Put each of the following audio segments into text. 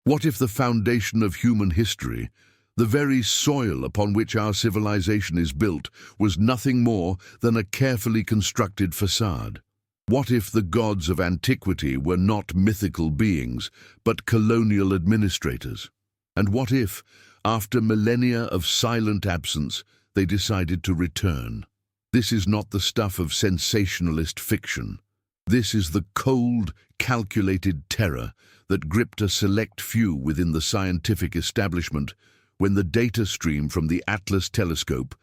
What if the foundation of human history, the very soil upon which our civilization is built, was nothing more than a carefully constructed facade? What if the gods of antiquity were not mythical beings, but colonial administrators? And what if, after millennia of silent absence, they decided to return? This is not the stuff of sensationalist fiction. This is the cold, calculated terror that gripped a select few within the scientific establishment when the data stream from the Atlas telescope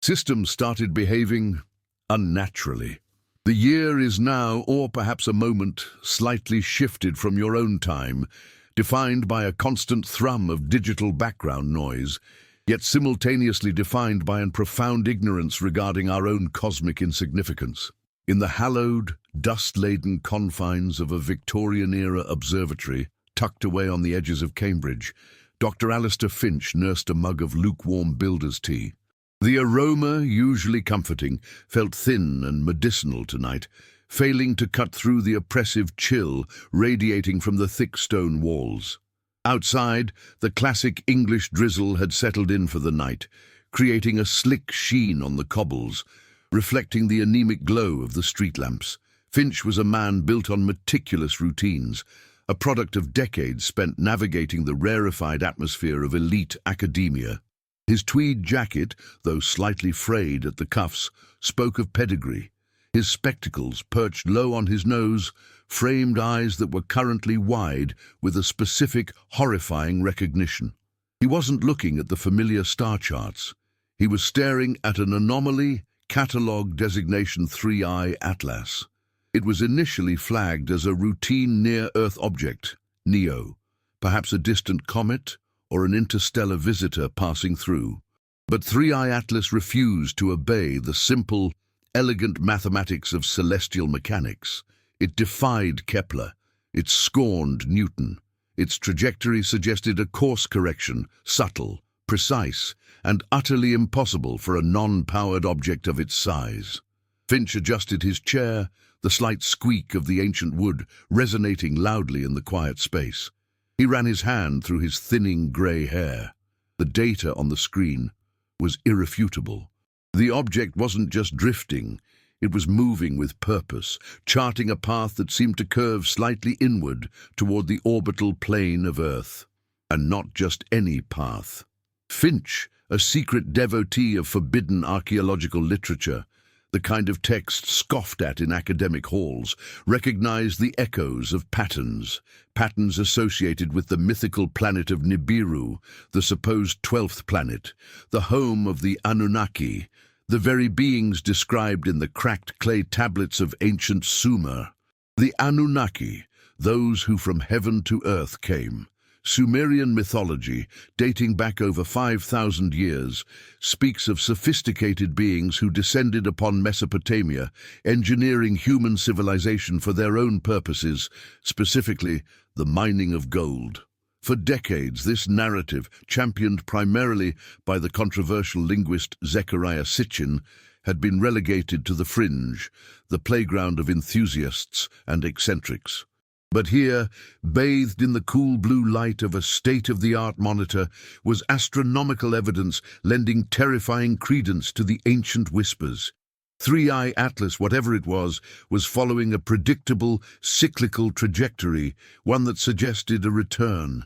system started behaving unnaturally. The year is now, or perhaps a moment, slightly shifted from your own time, defined by a constant thrum of digital background noise, yet simultaneously defined by a profound ignorance regarding our own cosmic insignificance. In the hallowed, dust-laden confines of a Victorian-era observatory, tucked away on the edges of Cambridge, Dr. Alistair Finch nursed a mug of lukewarm builder's tea. The aroma, usually comforting, felt thin and medicinal tonight, failing to cut through the oppressive chill radiating from the thick stone walls. Outside, the classic English drizzle had settled in for the night, creating a slick sheen on the cobbles, reflecting the anemic glow of the street lamps. Finch was a man built on meticulous routines, a product of decades spent navigating the rarefied atmosphere of elite academia. His tweed jacket, though slightly frayed at the cuffs, spoke of pedigree. His spectacles, perched low on his nose, framed eyes that were currently wide with a specific, horrifying recognition. He wasn't looking at the familiar star charts. He was staring at an anomaly, catalogue designation 3I Atlas. It was initially flagged as a routine near-Earth object, NEO, perhaps a distant comet or an interstellar visitor passing through. But 3I Atlas refused to obey the simple, elegant mathematics of celestial mechanics. It defied Kepler. It scorned Newton. Its trajectory suggested a course correction, subtle, precise, and utterly impossible for a non-powered object of its size. Finch adjusted his chair, the slight squeak of the ancient wood resonating loudly in the quiet space. He ran his hand through his thinning grey hair. The data on the screen was irrefutable. The object wasn't just drifting, it was moving with purpose, charting a path that seemed to curve slightly inward toward the orbital plane of Earth. And not just any path. Finch, a secret devotee of forbidden archaeological literature, the kind of text scoffed at in academic halls, recognized the echoes of patterns associated with the mythical planet of Nibiru, the supposed 12th planet, the home of the Anunnaki, the very beings described in the cracked clay tablets of ancient Sumer. The Anunnaki, those who from heaven to earth came. Sumerian mythology, dating back over 5,000 years, speaks of sophisticated beings who descended upon Mesopotamia, engineering human civilization for their own purposes, specifically the mining of gold. For decades, this narrative, championed primarily by the controversial linguist Zecharia Sitchin, had been relegated to the fringe, the playground of enthusiasts and eccentrics. But here, bathed in the cool blue light of a state-of-the-art monitor, was astronomical evidence lending terrifying credence to the ancient whispers. 3I Atlas, whatever it was following a predictable, cyclical trajectory, one that suggested a return.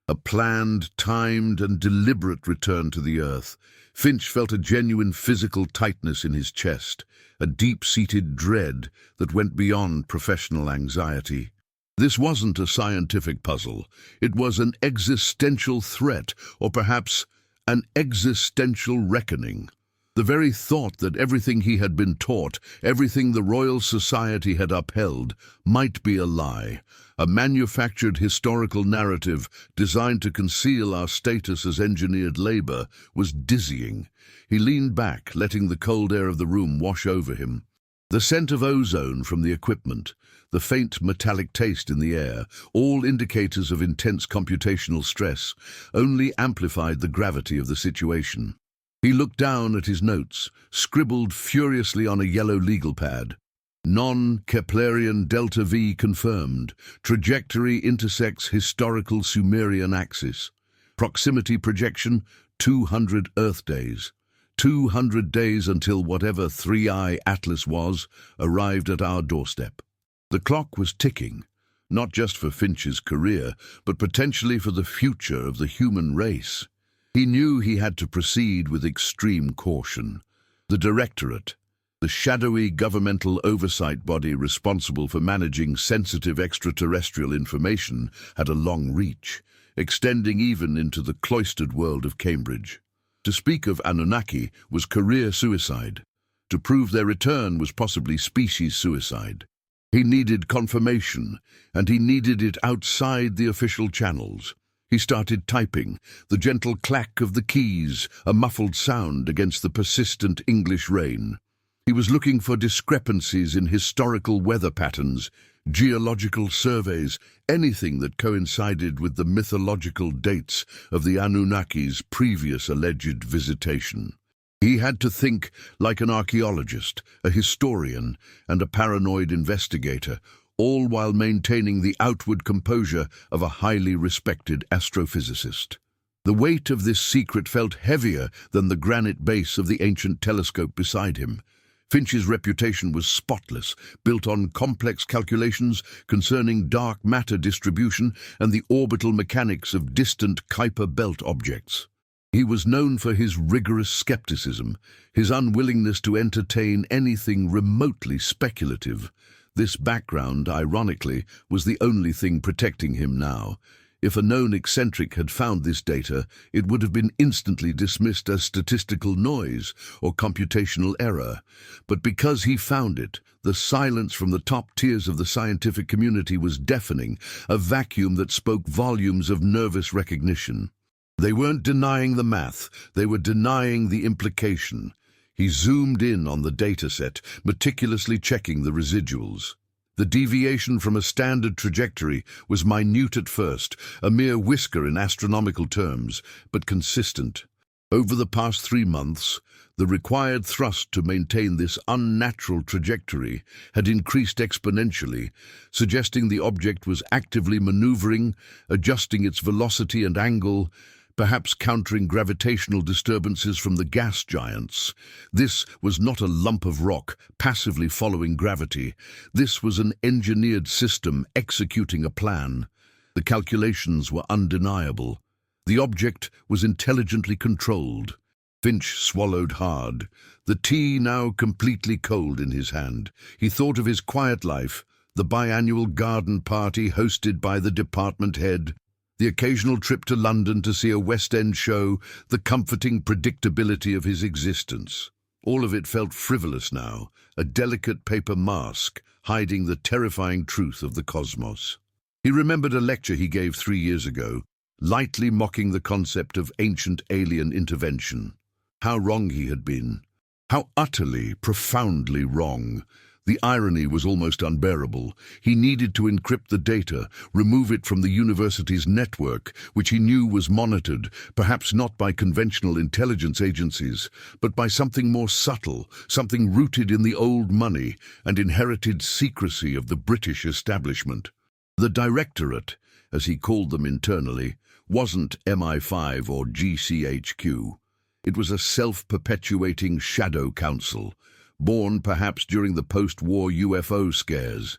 A planned, timed, and deliberate return to the Earth. Finch felt a genuine physical tightness in his chest, a deep-seated dread that went beyond professional anxiety. This wasn't a scientific puzzle. It was an existential threat, or perhaps an existential reckoning. The very thought that everything he had been taught, everything the Royal Society had upheld, might be a lie, a manufactured historical narrative designed to conceal our status as engineered labor, was dizzying. He leaned back, letting the cold air of the room wash over him. The scent of ozone from the equipment, the faint metallic taste in the air, all indicators of intense computational stress, only amplified the gravity of the situation. He looked down at his notes, scribbled furiously on a yellow legal pad. Non-Keplerian delta V confirmed. Trajectory intersects historical Sumerian axis. Proximity projection, 200 Earth days. 200 days until whatever 3i Atlas was arrived at our doorstep. The clock was ticking, not just for Finch's career, but potentially for the future of the human race. He knew he had to proceed with extreme caution. The Directorate, the shadowy governmental oversight body responsible for managing sensitive extraterrestrial information, had a long reach, extending even into the cloistered world of Cambridge. To speak of Anunnaki was career suicide. To prove their return was possibly species suicide. He needed confirmation, and he needed it outside the official channels. He started typing, the gentle clack of the keys, a muffled sound against the persistent English rain. He was looking for discrepancies in historical weather patterns, geological surveys, anything that coincided with the mythological dates of the Anunnaki's previous alleged visitation. He had to think like an archaeologist, a historian, and a paranoid investigator, all while maintaining the outward composure of a highly respected astrophysicist. The weight of this secret felt heavier than the granite base of the ancient telescope beside him. Finch's reputation was spotless, built on complex calculations concerning dark matter distribution and the orbital mechanics of distant Kuiper belt objects. He was known for his rigorous skepticism, his unwillingness to entertain anything remotely speculative. This background, ironically, was the only thing protecting him now. If a known eccentric had found this data, it would have been instantly dismissed as statistical noise or computational error. But because he found it, the silence from the top tiers of the scientific community was deafening, a vacuum that spoke volumes of nervous recognition. They weren't denying the math, they were denying the implication. He zoomed in on the dataset, meticulously checking the residuals. The deviation from a standard trajectory was minute at first, a mere whisker in astronomical terms, but consistent. Over the past 3 months, the required thrust to maintain this unnatural trajectory had increased exponentially, suggesting the object was actively maneuvering, adjusting its velocity and angle, perhaps countering gravitational disturbances from the gas giants. This was not a lump of rock passively following gravity. This was an engineered system executing a plan. The calculations were undeniable. The object was intelligently controlled. Finch swallowed hard, the tea now completely cold in his hand. He thought of his quiet life, the biannual garden party hosted by the department head, the occasional trip to London to see a West End show, the comforting predictability of his existence. All of it felt frivolous now, a delicate paper mask hiding the terrifying truth of the cosmos. He remembered a lecture he gave 3 years ago, lightly mocking the concept of ancient alien intervention. How wrong he had been. How utterly, profoundly wrong. The irony was almost unbearable. He needed to encrypt the data, remove it from the university's network, which he knew was monitored, perhaps not by conventional intelligence agencies, but by something more subtle, something rooted in the old money and inherited secrecy of the British establishment. The Directorate, as he called them internally, wasn't MI5 or GCHQ. It was a self-perpetuating shadow council, born perhaps during the post-war UFO scares,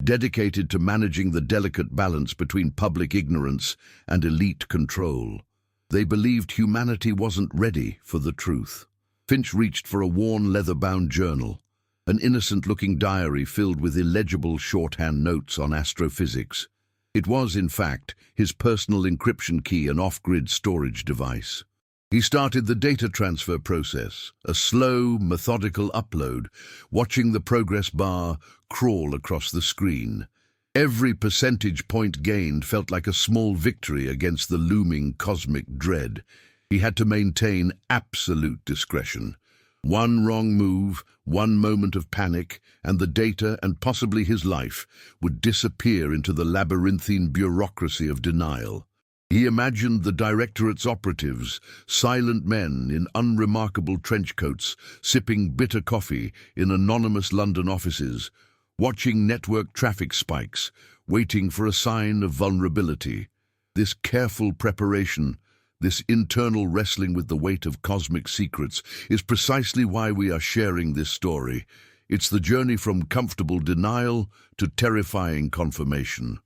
dedicated to managing the delicate balance between public ignorance and elite control. They believed humanity wasn't ready for the truth. Finch reached for a worn leather-bound journal, an innocent-looking diary filled with illegible shorthand notes on astrophysics. It was, in fact, his personal encryption key and off-grid storage device. He started the data transfer process, a slow, methodical upload, watching the progress bar crawl across the screen. Every percentage point gained felt like a small victory against the looming cosmic dread. He had to maintain absolute discretion. One wrong move, one moment of panic, and the data, and possibly his life, would disappear into the labyrinthine bureaucracy of denial. He imagined the directorate's operatives, silent men in unremarkable trench coats, sipping bitter coffee in anonymous London offices, watching network traffic spikes, waiting for a sign of vulnerability. This careful preparation, this internal wrestling with the weight of cosmic secrets, is precisely why we are sharing this story. It's the journey from comfortable denial to terrifying confirmation.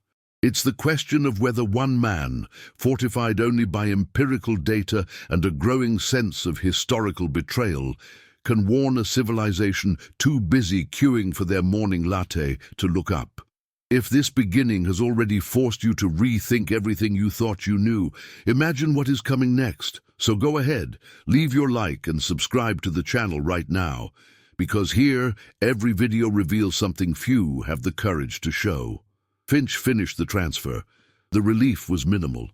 It's the question of whether one man, fortified only by empirical data and a growing sense of historical betrayal, can warn a civilization too busy queuing for their morning latte to look up. If this beginning has already forced you to rethink everything you thought you knew, imagine what is coming next. So go ahead, leave your like and subscribe to the channel right now, because here, every video reveals something few have the courage to show. Finch finished the transfer. The relief was minimal.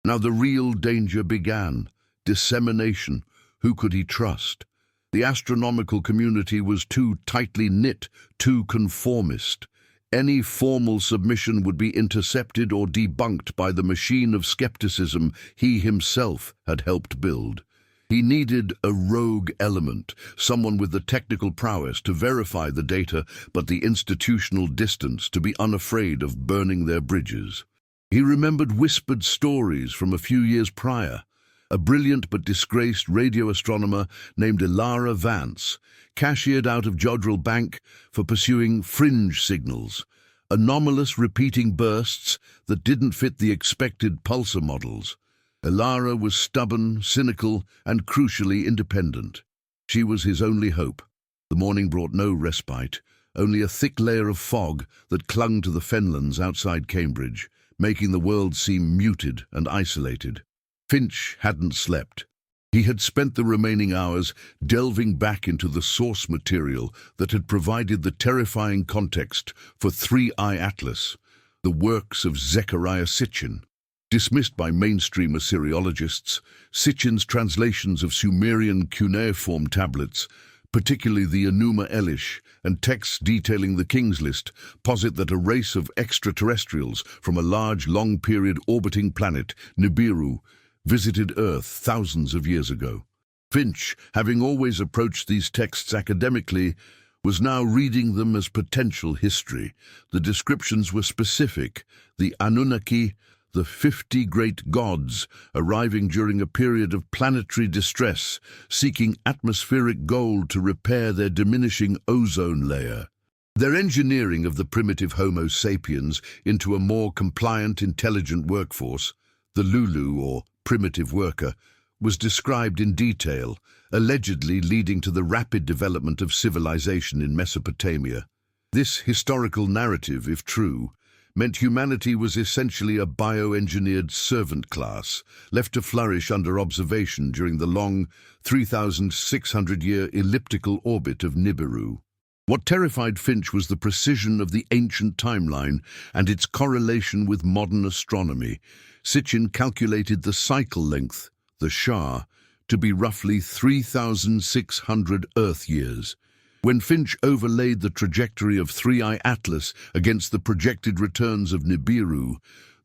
Now the real danger began. Dissemination. Who could he trust? The astronomical community was too tightly knit, too conformist. Any formal submission would be intercepted or debunked by the machine of skepticism he himself had helped build. He needed a rogue element, someone with the technical prowess to verify the data, but the institutional distance to be unafraid of burning their bridges. He remembered whispered stories from a few years prior. A brilliant but disgraced radio astronomer named Elara Vance, cashiered out of Jodrell Bank for pursuing fringe signals, anomalous repeating bursts that didn't fit the expected pulsar models. Elara was stubborn, cynical, and crucially independent. She was his only hope. The morning brought no respite, only a thick layer of fog that clung to the fenlands outside Cambridge, making the world seem muted and isolated. Finch hadn't slept. He had spent the remaining hours delving back into the source material that had provided the terrifying context for 3I Atlas, the works of Zecharia Sitchin. Dismissed by mainstream Assyriologists, Sitchin's translations of Sumerian cuneiform tablets, particularly the Enuma Elish, and texts detailing the King's List, posit that a race of extraterrestrials from a large, long-period orbiting planet, Nibiru, visited Earth thousands of years ago. Finch, having always approached these texts academically, was now reading them as potential history. The descriptions were specific. The Anunnaki, the 50 great gods, arriving during a period of planetary distress, seeking atmospheric gold to repair their diminishing ozone layer. Their engineering of the primitive Homo sapiens into a more compliant, intelligent workforce, the Lulu, or primitive worker, was described in detail, allegedly leading to the rapid development of civilization in Mesopotamia. This historical narrative, if true, meant humanity was essentially a bioengineered servant class, left to flourish under observation during the long 3,600-year elliptical orbit of Nibiru. What terrified Finch was the precision of the ancient timeline and its correlation with modern astronomy. Sitchin calculated the cycle length, the Shah, to be roughly 3,600 Earth years. When Finch overlaid the trajectory of 3I Atlas against the projected returns of Nibiru,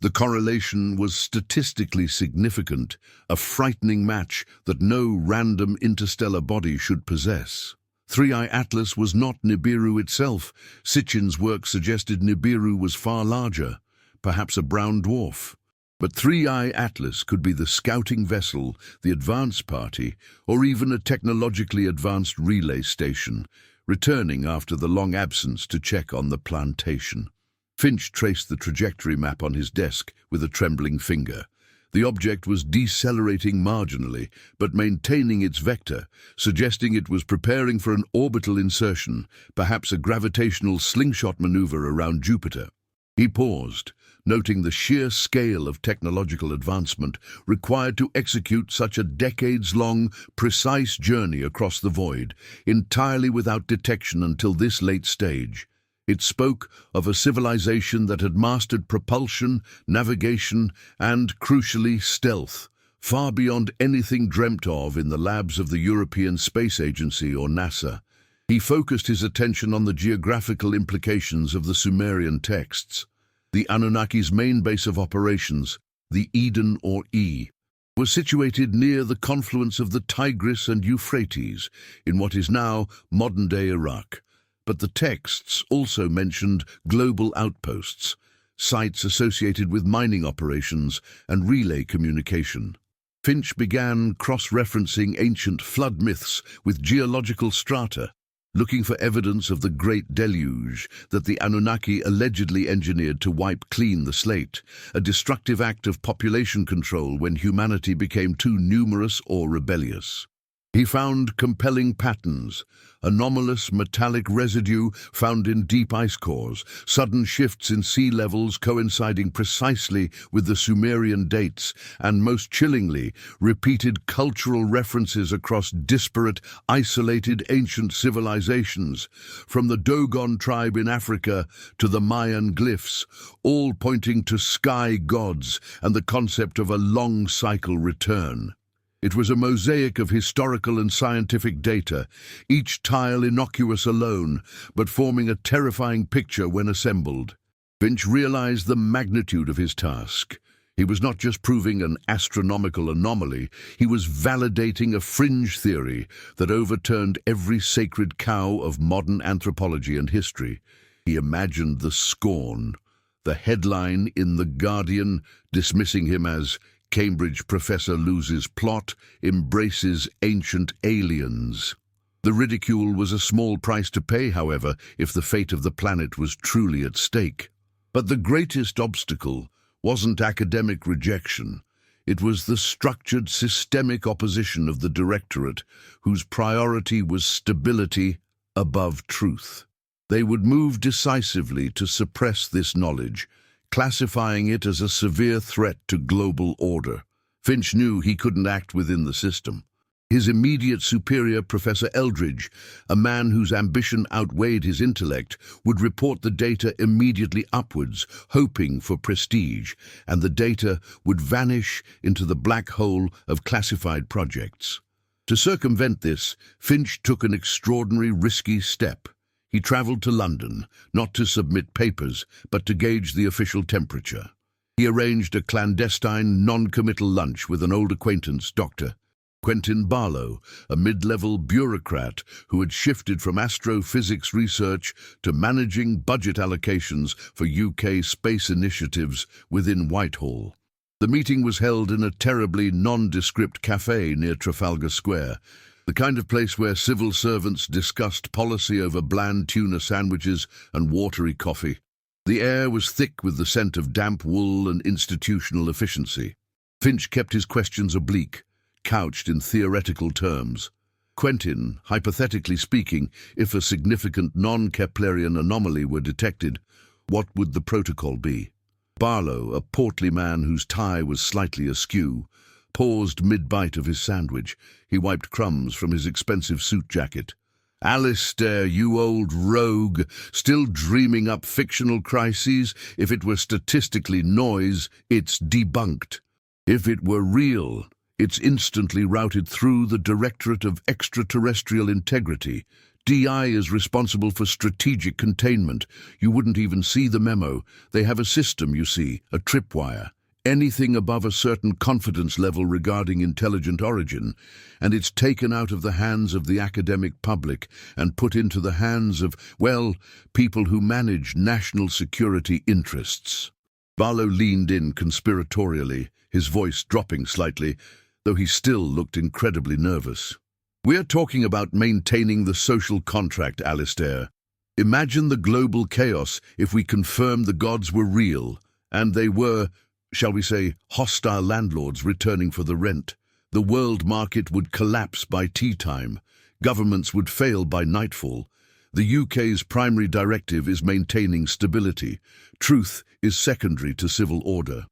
the correlation was statistically significant, a frightening match that no random interstellar body should possess. 3I Atlas was not Nibiru itself. Sitchin's work suggested Nibiru was far larger, perhaps a brown dwarf. But 3I Atlas could be the scouting vessel, the advance party, or even a technologically advanced relay station, returning after the long absence to check on the plantation. Finch traced the trajectory map on his desk with a trembling finger. The object was decelerating marginally, but maintaining its vector, suggesting it was preparing for an orbital insertion, perhaps a gravitational slingshot maneuver around Jupiter. He paused, noting the sheer scale of technological advancement required to execute such a decades-long, precise journey across the void, entirely without detection until this late stage. It spoke of a civilization that had mastered propulsion, navigation, and, crucially, stealth, far beyond anything dreamt of in the labs of the European Space Agency or NASA. He focused his attention on the geographical implications of the Sumerian texts. The Anunnaki's main base of operations, the Eden or was situated near the confluence of the Tigris and Euphrates in what is now modern-day Iraq. But the texts also mentioned global outposts, sites associated with mining operations and relay communication. Finch began cross-referencing ancient flood myths with geological strata, looking for evidence of the Great Deluge that the Anunnaki allegedly engineered to wipe clean the slate, a destructive act of population control when humanity became too numerous or rebellious. He found compelling patterns: anomalous metallic residue found in deep ice cores, sudden shifts in sea levels coinciding precisely with the Sumerian dates, and most chillingly, repeated cultural references across disparate, isolated ancient civilizations, from the Dogon tribe in Africa to the Mayan glyphs, all pointing to sky gods and the concept of a long cycle return. It was a mosaic of historical and scientific data, each tile innocuous alone, but forming a terrifying picture when assembled. Finch realized the magnitude of his task. He was not just proving an astronomical anomaly, he was validating a fringe theory that overturned every sacred cow of modern anthropology and history. He imagined the scorn, the headline in The Guardian dismissing him as Cambridge professor loses plot, embraces ancient aliens. The ridicule was a small price to pay, however, if the fate of the planet was truly at stake. But the greatest obstacle wasn't academic rejection. It was the structured, systemic opposition of the Directorate, whose priority was stability above truth. They would move decisively to suppress this knowledge, classifying it as a severe threat to global order. Finch knew he couldn't act within the system. His immediate superior, Professor Eldridge, a man whose ambition outweighed his intellect, would report the data immediately upwards, hoping for prestige, and the data would vanish into the black hole of classified projects. To circumvent this, Finch took an extraordinary, risky step. He traveled to London, not to submit papers, but to gauge the official temperature. He arranged a clandestine, non-committal lunch with an old acquaintance, Dr. Quentin Barlow, a mid-level bureaucrat who had shifted from astrophysics research to managing budget allocations for UK space initiatives within Whitehall. The meeting was held in a terribly nondescript cafe near Trafalgar Square, the kind of place where civil servants discussed policy over bland tuna sandwiches and watery coffee. The air was thick with the scent of damp wool and institutional efficiency. Finch kept his questions oblique, couched in theoretical terms. Quentin, hypothetically speaking, if a significant non-Keplerian anomaly were detected, what would the protocol be? Barlow, a portly man whose tie was slightly askew, paused mid-bite of his sandwich. He wiped crumbs from his expensive suit jacket. "Alistair, you old rogue, still dreaming up fictional crises. If it were statistically noise, it's debunked. If it were real, it's instantly routed through the Directorate of Extraterrestrial Integrity. DI is responsible for strategic containment. You wouldn't even see the memo. They have a system, you see, a tripwire. Anything above a certain confidence level regarding intelligent origin, and it's taken out of the hands of the academic public and put into the hands of, well, people who manage national security interests." Barlow leaned in conspiratorially, his voice dropping slightly, though he still looked incredibly nervous. "We're talking about maintaining the social contract, Alistair. Imagine the global chaos if we confirmed the gods were real, and they were, shall we say, hostile landlords returning for the rent. The world market would collapse by tea time. Governments would fail by nightfall. The UK's primary directive is maintaining stability. Truth is secondary to civil order."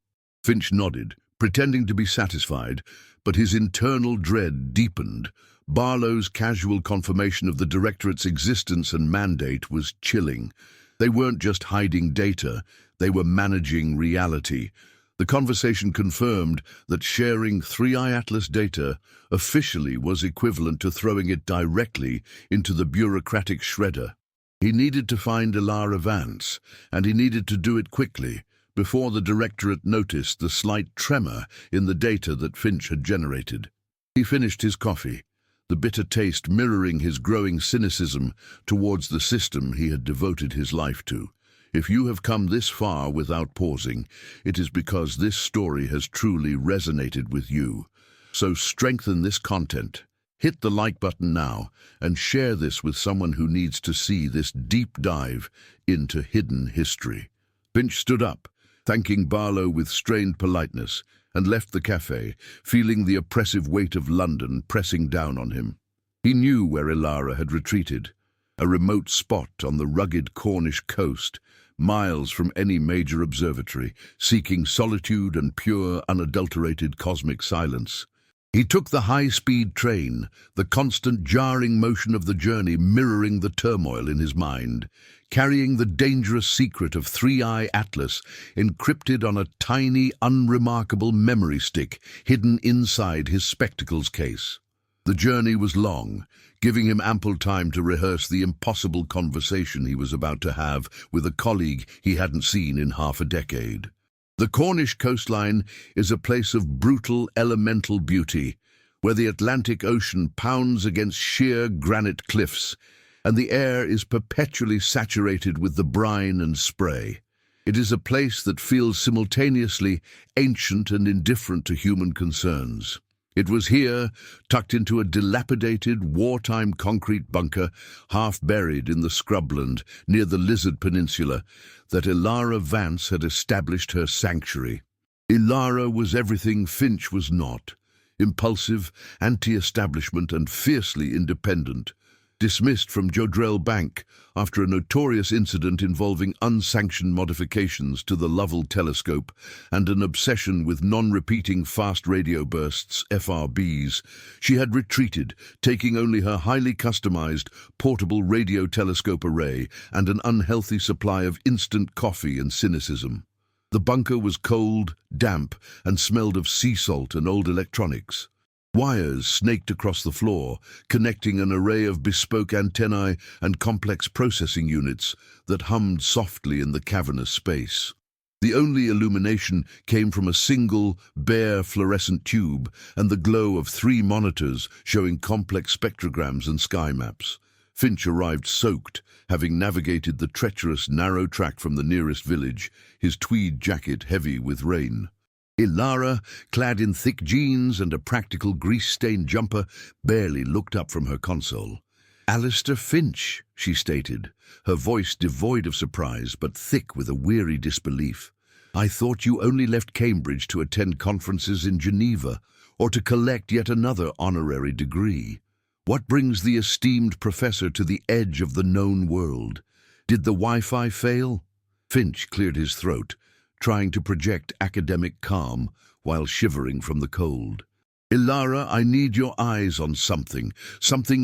Finch nodded, pretending to be satisfied, but his internal dread deepened. Barlow's casual confirmation of the Directorate's existence and mandate was chilling. They weren't just hiding data, they were managing reality. The conversation confirmed that sharing 3i Atlas data officially was equivalent to throwing it directly into the bureaucratic shredder. He needed to find Ilara Vance, and he needed to do it quickly, before the directorate noticed the slight tremor in the data that Finch had generated. He finished his coffee, the bitter taste mirroring his growing cynicism towards the system he had devoted his life to. If you have come this far without pausing, it is because this story has truly resonated with you. So strengthen this content. Hit the like button now and share this with someone who needs to see this deep dive into hidden history. Finch stood up, thanking Barlow with strained politeness, and left the cafe, feeling the oppressive weight of London pressing down on him. He knew where Ilara had retreated, a remote spot on the rugged Cornish coast, miles from any major observatory, seeking solitude and pure, unadulterated cosmic silence. He took the high-speed train, the constant jarring motion of the journey mirroring the turmoil in his mind, carrying the dangerous secret of Three-Eye Atlas encrypted on a tiny, unremarkable memory stick hidden inside his spectacles case. The journey was long, giving him ample time to rehearse the impossible conversation he was about to have with a colleague he hadn't seen in half a decade. The Cornish coastline is a place of brutal elemental beauty, where the Atlantic Ocean pounds against sheer granite cliffs, and the air is perpetually saturated with the brine and spray. It is a place that feels simultaneously ancient and indifferent to human concerns. It was here, tucked into a dilapidated, wartime concrete bunker, half buried in the scrubland near the Lizard Peninsula, that Ilara Vance had established her sanctuary. Ilara was everything Finch was not: impulsive, anti-establishment, and fiercely independent. Dismissed from Jodrell Bank after a notorious incident involving unsanctioned modifications to the Lovell telescope and an obsession with non-repeating fast radio bursts, FRBs, she had retreated, taking only her highly customized portable radio telescope array and an unhealthy supply of instant coffee and cynicism. The bunker was cold, damp, and smelled of sea salt and old electronics. Wires snaked across the floor, connecting an array of bespoke antennae and complex processing units that hummed softly in the cavernous space. The only illumination came from a single, bare fluorescent tube and the glow of 3 monitors showing complex spectrograms and sky maps. Finch arrived soaked, having navigated the treacherous, narrow track from the nearest village, his tweed jacket heavy with rain. Ilara, clad in thick jeans and a practical grease-stained jumper, barely looked up from her console. "Alistair Finch," she stated, her voice devoid of surprise but thick with a weary disbelief. "I thought you only left Cambridge to attend conferences in Geneva or to collect yet another honorary degree. What brings the esteemed professor to the edge of the known world? Did the Wi-Fi fail?" Finch cleared his throat, trying to project academic calm while shivering from the cold. "Ilara, I need your eyes on something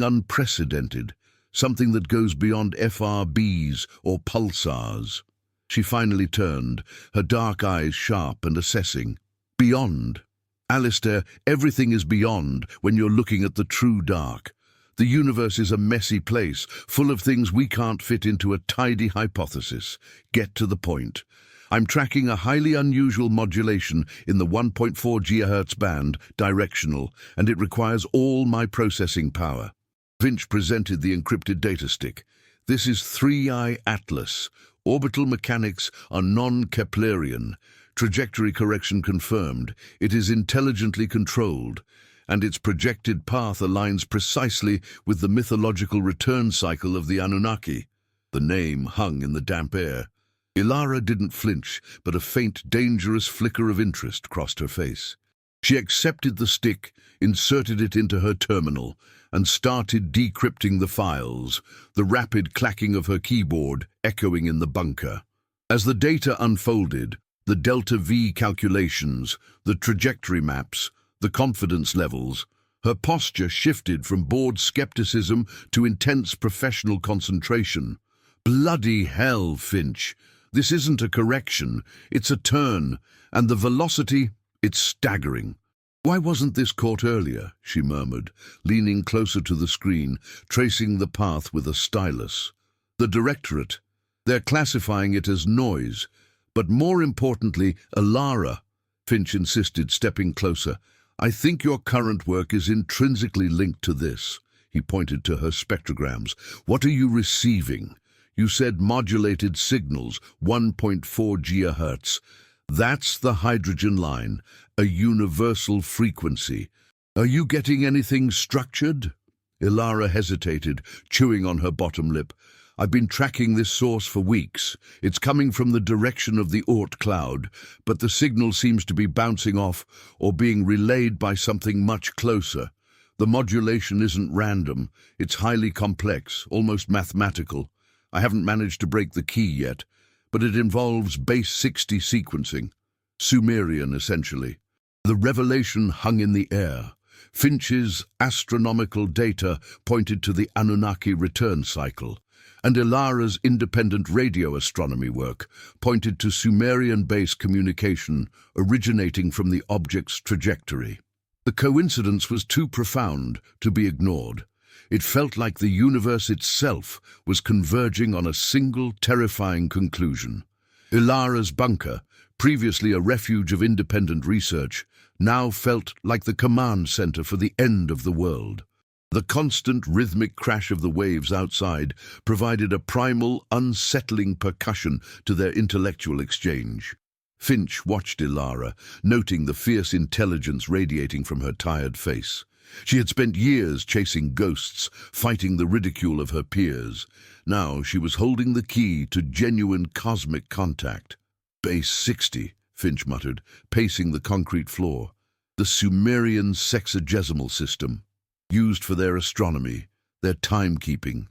unprecedented, something that goes beyond FRBs or pulsars." She finally turned, her dark eyes sharp and assessing. "Beyond. Alistair, everything is beyond when you're looking at the true dark. The universe is a messy place, full of things we can't fit into a tidy hypothesis. Get to the point. I'm tracking a highly unusual modulation in the 1.4 GHz band, directional, and it requires all my processing power." Finch presented the encrypted data stick. "This is Three-Eye Atlas. Orbital mechanics are non-Keplerian. Trajectory correction confirmed. It is intelligently controlled, and its projected path aligns precisely with the mythological return cycle of the Anunnaki." The name hung in the damp air. Ilara didn't flinch, but a faint, dangerous flicker of interest crossed her face. She accepted the stick, inserted it into her terminal, and started decrypting the files, the rapid clacking of her keyboard echoing in the bunker. As the data unfolded, the delta-V calculations, the trajectory maps, the confidence levels, her posture shifted from bored skepticism to intense professional concentration. "Bloody hell, Finch! This isn't a correction, it's a turn, and the velocity, it's staggering." "Why wasn't this caught earlier?" she murmured, leaning closer to the screen, tracing the path with a stylus. "The directorate, they're classifying it as noise, But more importantly, Alara, Finch insisted, stepping closer. I think your current work is intrinsically linked to this. He pointed to her spectrograms. What are you receiving? You said modulated signals, 1.4 GHz. That's the hydrogen line, a universal frequency. Are you getting anything structured? Ilara hesitated, chewing on her bottom lip. I've been tracking this source for weeks. It's coming from the direction of the Oort cloud, but the signal seems to be bouncing off or being relayed by something much closer. The modulation isn't random. It's highly complex, almost mathematical. I haven't managed to break the key yet, but it involves base 60 sequencing. Sumerian, essentially. The revelation hung in the air. Finch's astronomical data pointed to the Anunnaki return cycle, and Ilara's independent radio astronomy work pointed to Sumerian-based communication originating from the object's trajectory. The coincidence was too profound to be ignored. It felt like the universe itself was converging on a single terrifying conclusion. Ilara's bunker, previously a refuge of independent research, now felt like the command center for the end of the world. The constant rhythmic crash of the waves outside provided a primal, unsettling percussion to their intellectual exchange. Finch watched Ilara, noting the fierce intelligence radiating from her tired face. She had spent years chasing ghosts, fighting the ridicule of her peers. Now she was holding the key to genuine cosmic contact. Base 60, Finch muttered, pacing the concrete floor. The Sumerian sexagesimal system, used for their astronomy, their timekeeping.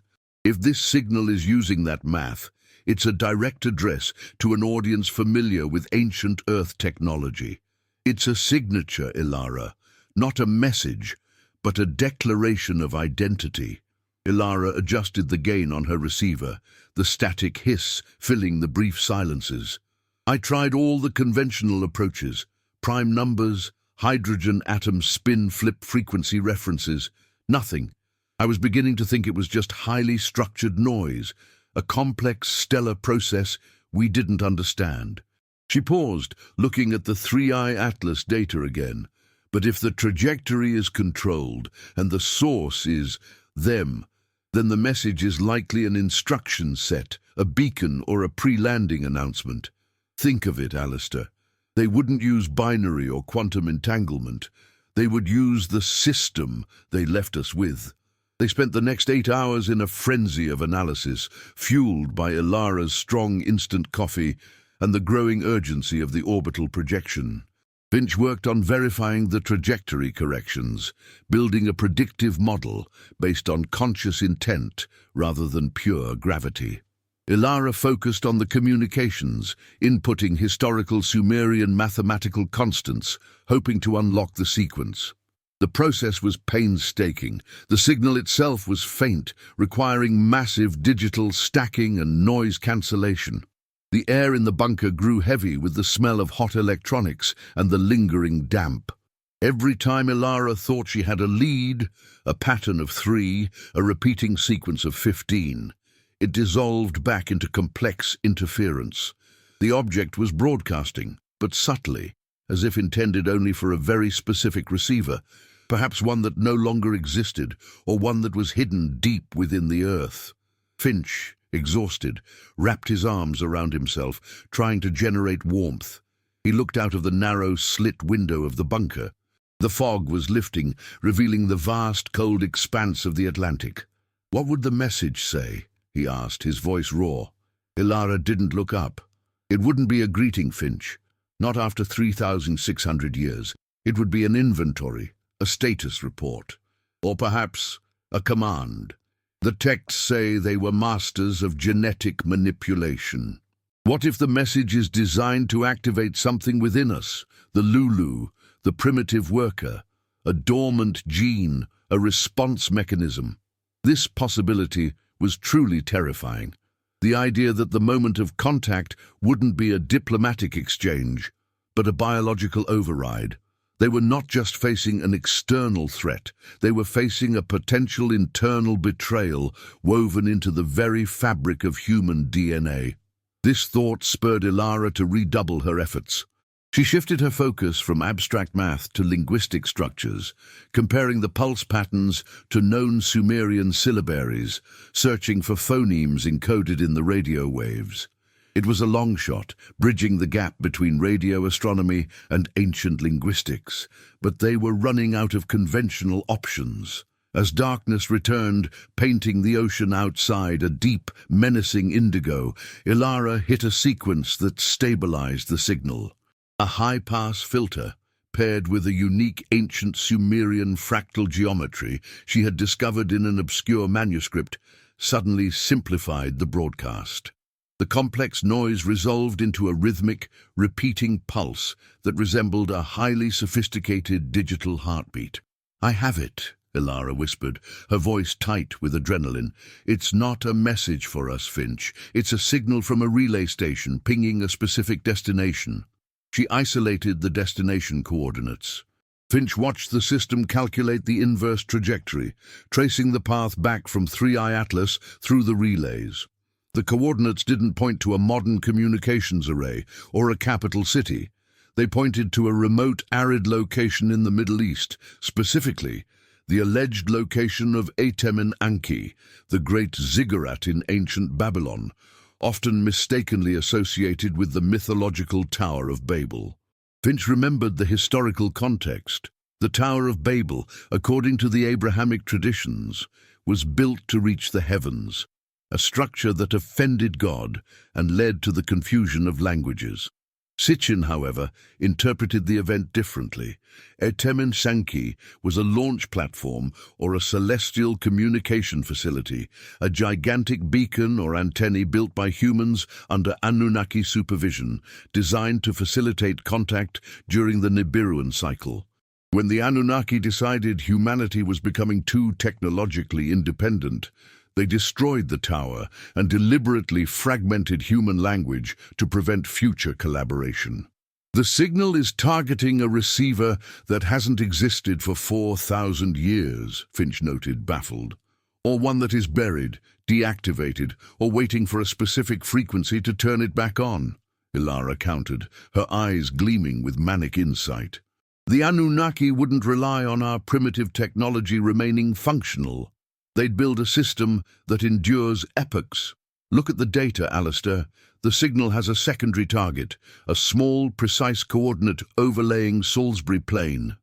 If this signal is using that math, it's a direct address to an audience familiar with ancient Earth technology. It's a signature, Ilara, not a message, but a declaration of identity. Ilara adjusted the gain on her receiver, the static hiss filling the brief silences. I tried all the conventional approaches, prime numbers, hydrogen atom spin flip frequency references. Nothing. I was beginning to think it was just highly structured noise, a complex stellar process we didn't understand. She paused, looking at the 3i Atlas data again. But if the trajectory is controlled and the source is them, then the message is likely an instruction set, a beacon or a pre-landing announcement. Think of it, Alistair. They wouldn't use binary or quantum entanglement. They would use the system they left us with. They spent the next 8 hours in a frenzy of analysis, fueled by Ilara's strong instant coffee and the growing urgency of the orbital projection. Finch worked on verifying the trajectory corrections, building a predictive model based on conscious intent rather than pure gravity. Ilara focused on the communications, inputting historical Sumerian mathematical constants, hoping to unlock the sequence. The process was painstaking. The signal itself was faint, requiring massive digital stacking and noise cancellation. The air in the bunker grew heavy with the smell of hot electronics and the lingering damp. Every time Ilara thought she had a lead, a pattern of 3, a repeating sequence of 15, it dissolved back into complex interference. The object was broadcasting, but subtly, as if intended only for a very specific receiver, perhaps one that no longer existed, or one that was hidden deep within the earth. Finch, exhausted, wrapped his arms around himself, trying to generate warmth. He looked out of the narrow slit window of the bunker. The fog was lifting, revealing the vast, cold expanse of the Atlantic. What would the message say? He asked, his voice raw. Ilara didn't look up. It wouldn't be a greeting, Finch. Not after 3,600 years. It would be an inventory, a status report, or perhaps a command. The texts say they were masters of genetic manipulation. What if the message is designed to activate something within us, the Lulu, the primitive worker, a dormant gene, a response mechanism? This possibility was truly terrifying. The idea that the moment of contact wouldn't be a diplomatic exchange, but a biological override. They were not just facing an external threat, they were facing a potential internal betrayal woven into the very fabric of human DNA. This thought spurred Ilara to redouble her efforts. She shifted her focus from abstract math to linguistic structures, comparing the pulse patterns to known Sumerian syllabaries, searching for phonemes encoded in the radio waves. It was a long shot, bridging the gap between radio astronomy and ancient linguistics, but they were running out of conventional options. As darkness returned, painting the ocean outside a deep, menacing indigo, Ilara hit a sequence that stabilized the signal. A high-pass filter, paired with a unique ancient Sumerian fractal geometry she had discovered in an obscure manuscript, suddenly simplified the broadcast. The complex noise resolved into a rhythmic, repeating pulse that resembled a highly sophisticated digital heartbeat. "I have it," Ilara whispered, her voice tight with adrenaline. "It's not a message for us, Finch. It's a signal from a relay station pinging a specific destination." She isolated the destination coordinates. Finch watched the system calculate the inverse trajectory, tracing the path back from 3i Atlas through the relays. The coordinates didn't point to a modern communications array or a capital city. They pointed to a remote, arid location in the Middle East, specifically the alleged location of Atem and Enki, the great ziggurat in ancient Babylon, often mistakenly associated with the mythological Tower of Babel. Finch remembered the historical context. The Tower of Babel, according to the Abrahamic traditions, was built to reach the heavens, a structure that offended God and led to the confusion of languages. Sitchin, however, interpreted the event differently. Atem and Enki was a launch platform or a celestial communication facility, a gigantic beacon or antennae built by humans under Anunnaki supervision, designed to facilitate contact during the Nibiru cycle. When the Anunnaki decided humanity was becoming too technologically independent, they destroyed the tower and deliberately fragmented human language to prevent future collaboration. "The signal is targeting a receiver that hasn't existed for 4,000 years, Finch noted, baffled. "Or one that is buried, deactivated, or waiting for a specific frequency to turn it back on," Ilara countered, her eyes gleaming with manic insight. "The Anunnaki wouldn't rely on our primitive technology remaining functional. They'd build a system that endures epochs. Look at the data, Alistair. The signal has a secondary target, a small, precise coordinate overlaying Salisbury Plain."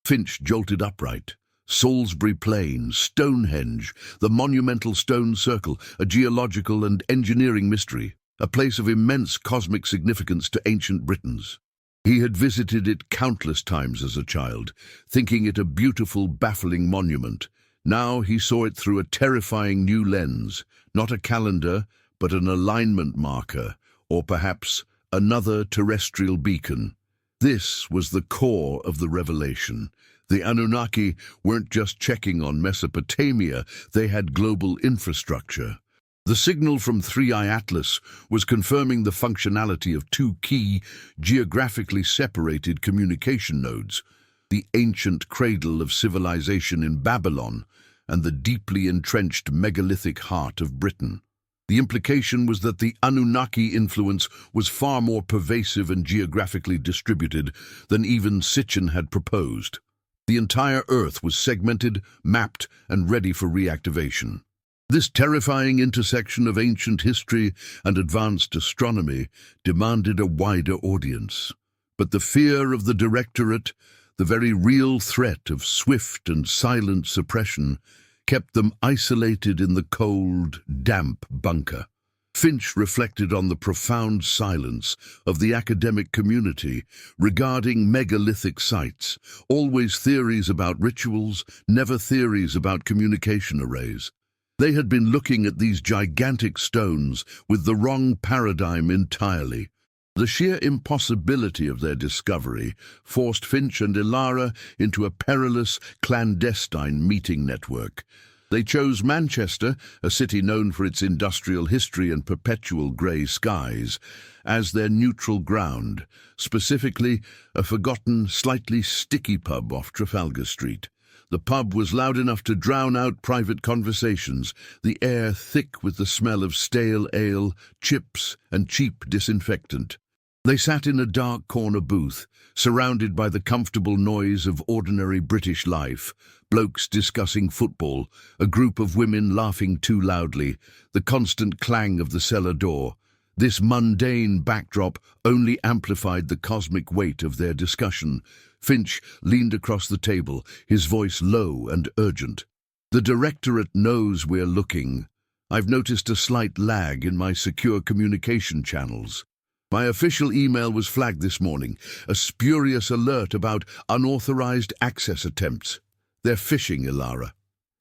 Finch jolted upright. Salisbury Plain, Stonehenge, the monumental stone circle, a geological and engineering mystery, a place of immense cosmic significance to ancient Britons. He had visited it countless times as a child, thinking it a beautiful, baffling monument. Now he saw it through a terrifying new lens, not a calendar, but an alignment marker, or perhaps another terrestrial beacon. This was the core of the revelation. The Anunnaki weren't just checking on Mesopotamia, they had global infrastructure. The signal from 3i Atlas was confirming the functionality of two key, geographically separated communication nodes, the ancient cradle of civilization in Babylon and the deeply entrenched megalithic heart of Britain. The implication was that the Anunnaki influence was far more pervasive and geographically distributed than even Sitchin had proposed. The entire Earth was segmented, mapped, and ready for reactivation. This terrifying intersection of ancient history and advanced astronomy demanded a wider audience. But the fear of the Directorate, the very real threat of swift and silent suppression, kept them isolated in the cold, damp bunker. Finch reflected on the profound silence of the academic community regarding megalithic sites, always theories about rituals, never theories about communication arrays. They had been looking at these gigantic stones with the wrong paradigm entirely. The sheer impossibility of their discovery forced Finch and Ilara into a perilous, clandestine meeting network. They chose Manchester, a city known for its industrial history and perpetual grey skies, as their neutral ground, specifically a forgotten, slightly sticky pub off Trafalgar Street. The pub was loud enough to drown out private conversations, the air thick with the smell of stale ale, chips, and cheap disinfectant. They sat in a dark corner booth, surrounded by the comfortable noise of ordinary British life, blokes discussing football, a group of women laughing too loudly, the constant clang of the cellar door. This mundane backdrop only amplified the cosmic weight of their discussion. Finch leaned across the table, his voice low and urgent. "The Directorate knows we're looking. I've noticed a slight lag in my secure communication channels. My official email was flagged this morning, a spurious alert about unauthorized access attempts. They're phishing, Ilara."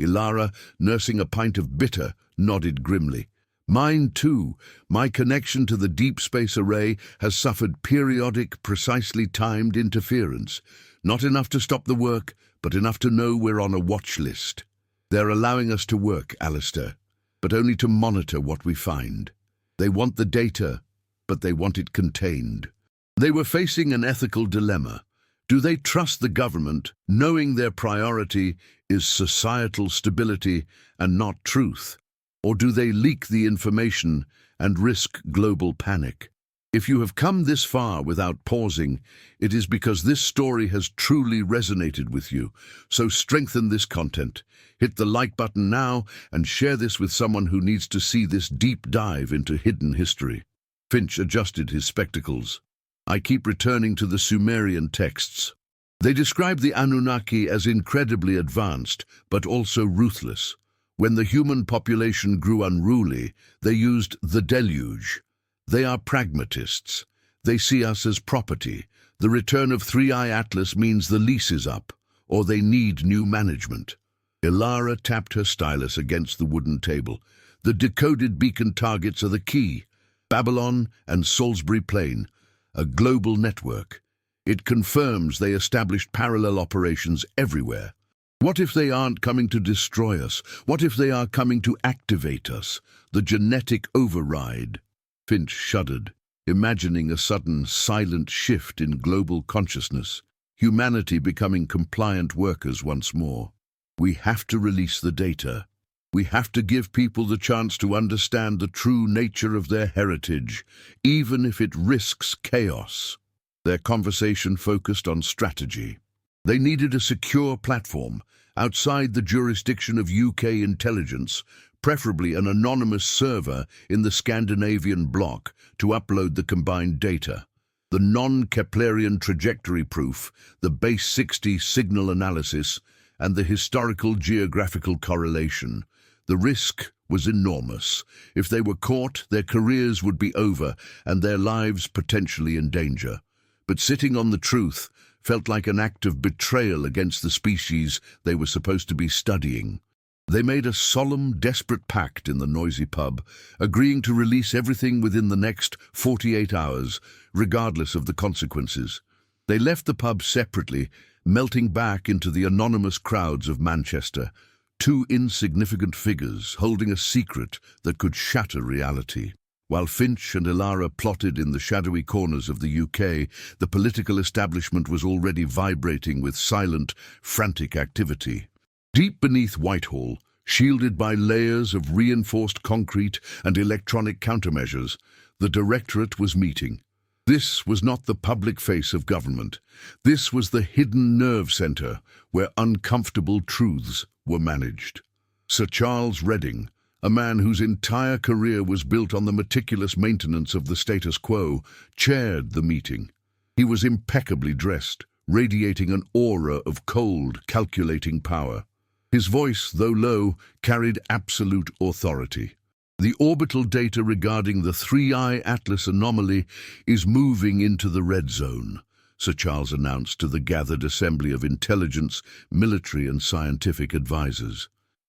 Ilara, nursing a pint of bitter, nodded grimly. "Mine too. My connection to the deep space array has suffered periodic, precisely timed interference. Not enough to stop the work, but enough to know we're on a watch list. They're allowing us to work, Alistair, but only to monitor what we find. They want the data, but they want it contained." They were facing an ethical dilemma. Do they trust the government, knowing their priority is societal stability and not truth? Or do they leak the information and risk global panic? If you have come this far without pausing, it is because this story has truly resonated with you. So strengthen this content. Hit the like button now and share this with someone who needs to see this deep dive into hidden history. Finch adjusted his spectacles. "I keep returning to the Sumerian texts. They describe the Anunnaki as incredibly advanced, but also ruthless. When the human population grew unruly, they used the deluge. They are pragmatists. They see us as property. The return of Three-Eye Atlas means the lease is up, or they need new management." Ilara tapped her stylus against the wooden table. "The decoded beacon targets are the key. Babylon and Salisbury Plain, a global network. It confirms they established parallel operations everywhere. What if they aren't coming to destroy us? What if they are coming to activate us? The genetic override." Finch shuddered, imagining a sudden, silent shift in global consciousness, humanity becoming compliant workers once more. "We have to release the data. We have to give people the chance to understand the true nature of their heritage, even if it risks chaos." Their conversation focused on strategy. They needed a secure platform, outside the jurisdiction of UK intelligence, preferably an anonymous server in the Scandinavian bloc, to upload the combined data. The non-Keplerian trajectory proof, the base 60 signal analysis, and the historical geographical correlation. The risk was enormous. If they were caught, their careers would be over and their lives potentially in danger. But sitting on the truth felt like an act of betrayal against the species they were supposed to be studying. They made a solemn, desperate pact in the noisy pub, agreeing to release everything within the next 48 hours, regardless of the consequences. They left the pub separately, melting back into the anonymous crowds of Manchester, two insignificant figures holding a secret that could shatter reality. While Finch and Ilara plotted in the shadowy corners of the UK, the political establishment was already vibrating with silent, frantic activity. Deep beneath Whitehall, shielded by layers of reinforced concrete and electronic countermeasures, the Directorate was meeting. This was not the public face of government. This was the hidden nerve centre where uncomfortable truths were managed. Sir Charles Redding, a man whose entire career was built on the meticulous maintenance of the status quo, chaired the meeting. He was impeccably dressed, radiating an aura of cold, calculating power. His voice, though low, carried absolute authority. "The orbital data regarding the Three-Eye Atlas anomaly is moving into the red zone," Sir Charles announced to the gathered assembly of intelligence, military and scientific advisors.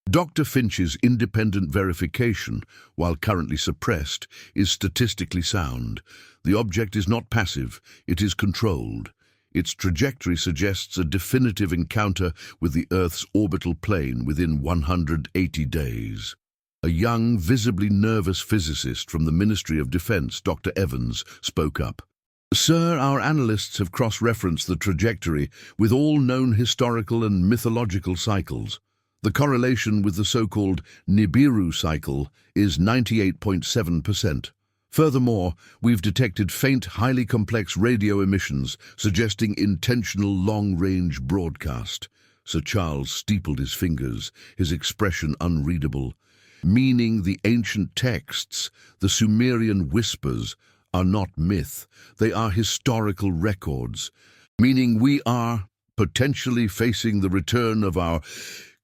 Dr. Finch's independent verification, while currently suppressed, is statistically sound. The object is not passive, it is controlled. Its trajectory suggests a definitive encounter with the Earth's orbital plane within 180 days. A young, visibly nervous physicist from the Ministry of Defense, Dr. Evans, spoke up. Sir, our analysts have cross-referenced the trajectory with all known historical and mythological cycles. The correlation with the so-called Nibiru cycle is 98.7%. Furthermore, we've detected faint, highly complex radio emissions suggesting intentional long-range broadcast. Sir Charles steepled his fingers, his expression unreadable. Meaning the ancient texts, the Sumerian whispers, are not myth. They are historical records. Meaning we are potentially facing the return of our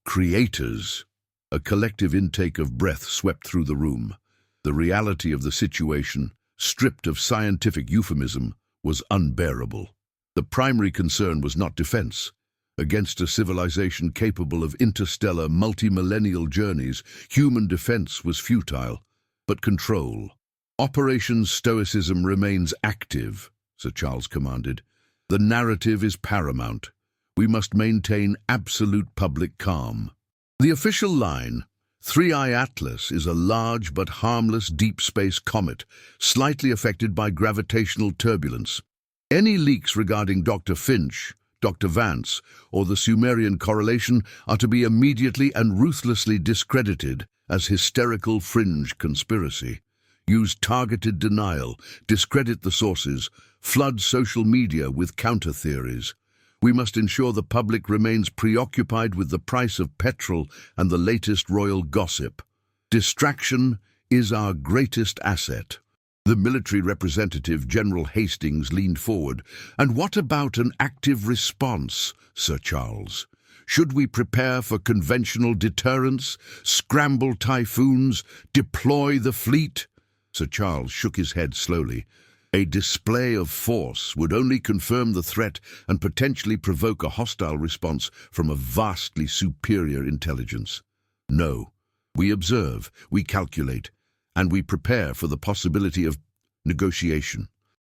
creators. A collective intake of breath swept through the room. The reality of the situation, stripped of scientific euphemism, was unbearable. The primary concern was not defense. Against a civilization capable of interstellar, multi-millennial journeys, human defense was futile, but control. Operation Stoicism remains active, Sir Charles commanded. The narrative is paramount. We must maintain absolute public calm. The official line, 3I Atlas, is a large but harmless deep space comet, slightly affected by gravitational turbulence. Any leaks regarding Dr. Finch, Dr. Vance, or the Sumerian correlation are to be immediately and ruthlessly discredited as hysterical fringe conspiracy. Use targeted denial, discredit the sources, flood social media with counter-theories. We must ensure the public remains preoccupied with the price of petrol and the latest royal gossip. Distraction is our greatest asset. The military representative, General Hastings, leaned forward. And what about an active response, Sir Charles? Should we prepare for conventional deterrence, scramble typhoons, deploy the fleet? Sir Charles shook his head slowly. A display of force would only confirm the threat and potentially provoke a hostile response from a vastly superior intelligence. No, we observe, we calculate, and we prepare for the possibility of negotiation.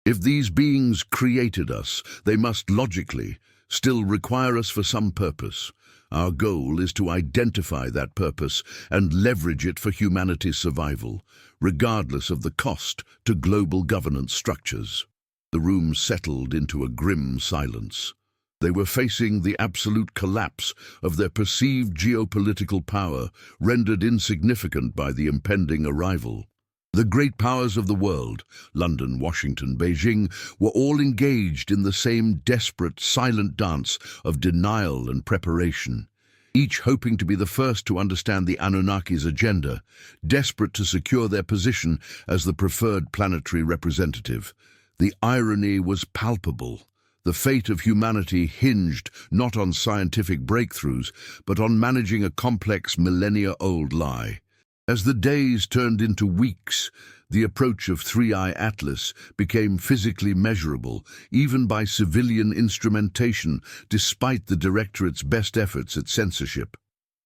If these beings created us, they must logically still require us for some purpose. Our goal is to identify that purpose and leverage it for humanity's survival, regardless of the cost to global governance structures. The room settled into a grim silence. They were facing the absolute collapse of their perceived geopolitical power, rendered insignificant by the impending arrival. The great powers of the world, London, Washington, Beijing, were all engaged in the same desperate, silent dance of denial and preparation, each hoping to be the first to understand the Anunnaki's agenda, desperate to secure their position as the preferred planetary representative. The irony was palpable. The fate of humanity hinged not on scientific breakthroughs, but on managing a complex millennia-old lie. As the days turned into weeks, the approach of 3I Atlas became physically measurable, even by civilian instrumentation, despite the Directorate's best efforts at censorship.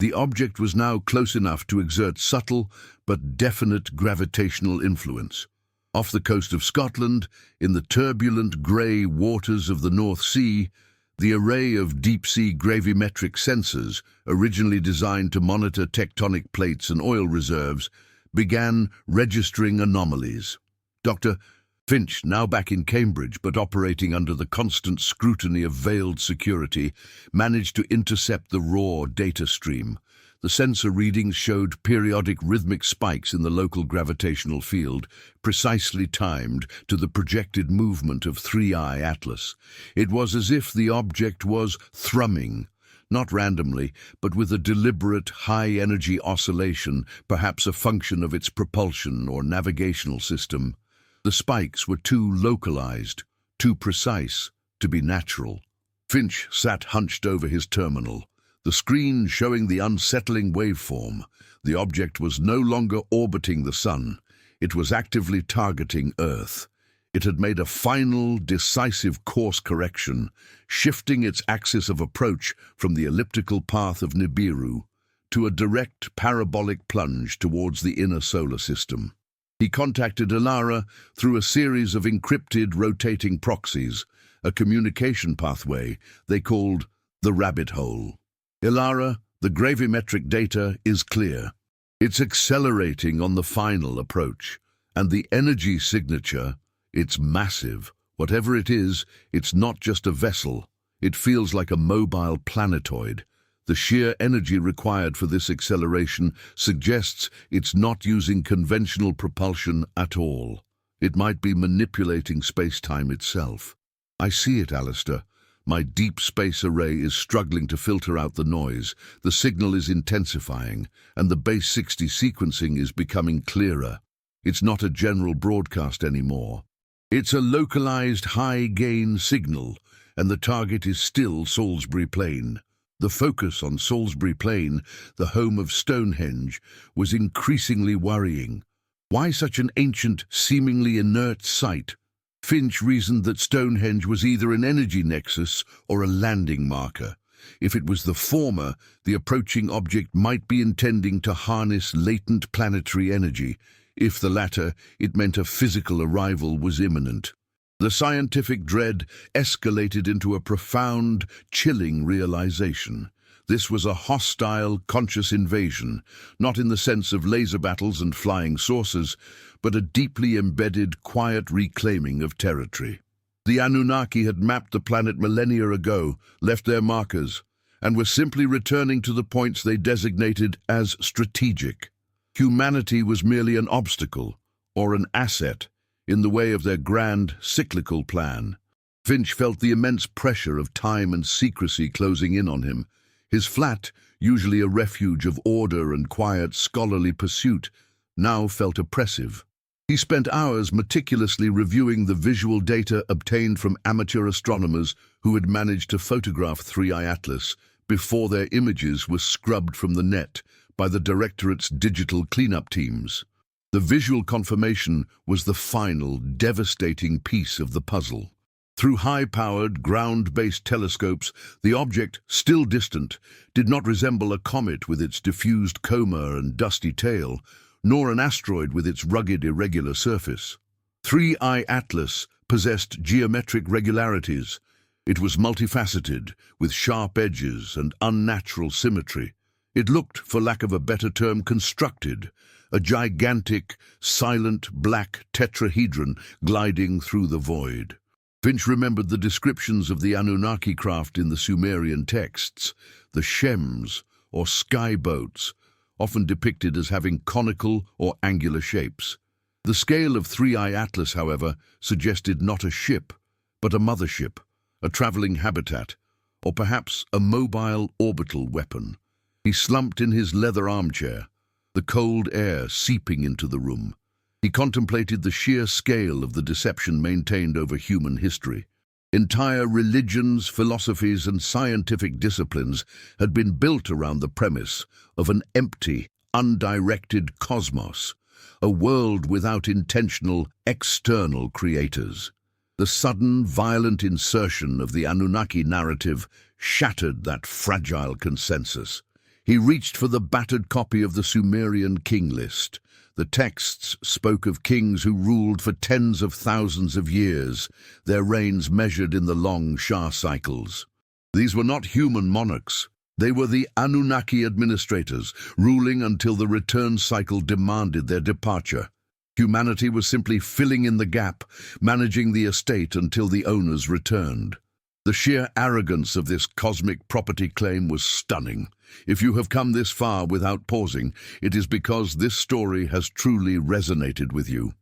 The object was now close enough to exert subtle but definite gravitational influence. Off the coast of Scotland, in the turbulent grey waters of the North Sea, the array of deep-sea gravimetric sensors, originally designed to monitor tectonic plates and oil reserves, began registering anomalies. Dr. Finch, now back in Cambridge but operating under the constant scrutiny of veiled security, managed to intercept the raw data stream. The sensor readings showed periodic rhythmic spikes in the local gravitational field, precisely timed to the projected movement of 3I Atlas. It was as if the object was thrumming, not randomly, but with a deliberate high-energy oscillation, perhaps a function of its propulsion or navigational system. The spikes were too localized, too precise, to be natural. Finch sat hunched over his terminal, the screen showing the unsettling waveform. The object was no longer orbiting the sun. It was actively targeting Earth. It had made a final, decisive course correction, shifting its axis of approach from the elliptical path of Nibiru to a direct parabolic plunge towards the inner solar system. He contacted Ilara through a series of encrypted rotating proxies, a communication pathway they called the rabbit hole. Ilara, the gravimetric data is clear. It's accelerating on the final approach, and the energy signature, it's massive, Whatever it is, it's not just a vessel. It feels like a mobile planetoid. The sheer energy required for this acceleration suggests it's not using conventional propulsion at all. It might be manipulating space-time itself. I see it, Alistair. My deep space array is struggling to filter out the noise. The signal is intensifying, and the base 60 sequencing is becoming clearer. It's not a general broadcast anymore. It's a localized high-gain signal, and the target is still Salisbury Plain. The focus on Salisbury Plain, the home of Stonehenge, was increasingly worrying. Why such an ancient, seemingly inert site? Finch reasoned that Stonehenge was either an energy nexus or a landing marker. If it was the former, the approaching object might be intending to harness latent planetary energy. If the latter, it meant a physical arrival was imminent. The scientific dread escalated into a profound, chilling realization. This was a hostile, conscious invasion, not in the sense of laser battles and flying saucers, but a deeply embedded, quiet reclaiming of territory. The Anunnaki had mapped the planet millennia ago, left their markers, and were simply returning to the points they designated as strategic. Humanity was merely an obstacle, or an asset, in the way of their grand, cyclical plan. Finch felt the immense pressure of time and secrecy closing in on him. His flat, usually a refuge of order and quiet scholarly pursuit, now felt oppressive. He spent hours meticulously reviewing the visual data obtained from amateur astronomers who had managed to photograph 3I Atlas before their images were scrubbed from the net by the Directorate's digital cleanup teams. The visual confirmation was the final, devastating piece of the puzzle. Through high-powered, ground-based telescopes, the object, still distant, did not resemble a comet with its diffused coma and dusty tail, nor an asteroid with its rugged, irregular surface. 3I Atlas possessed geometric regularities. It was multifaceted, with sharp edges and unnatural symmetry. It looked, for lack of a better term, constructed, a gigantic, silent black tetrahedron gliding through the void. Finch remembered the descriptions of the Anunnaki craft in the Sumerian texts, the shems, or sky boats, often depicted as having conical or angular shapes. The scale of 3I Atlas, however, suggested not a ship, but a mothership, a traveling habitat, or perhaps a mobile orbital weapon. He slumped in his leather armchair, the cold air seeping into the room. He contemplated the sheer scale of the deception maintained over human history. Entire religions, philosophies, and scientific disciplines had been built around the premise of an empty, undirected cosmos, a world without intentional, external creators. The sudden, violent insertion of the Anunnaki narrative shattered that fragile consensus. He reached for the battered copy of the Sumerian king list. The texts spoke of kings who ruled for tens of thousands of years, their reigns measured in the long Shah cycles. These were not human monarchs. They were the Anunnaki administrators, ruling until the return cycle demanded their departure. Humanity was simply filling in the gap, managing the estate until the owners returned. The sheer arrogance of this cosmic property claim was stunning. If you have come this far without pausing, it is because this story has truly resonated with you.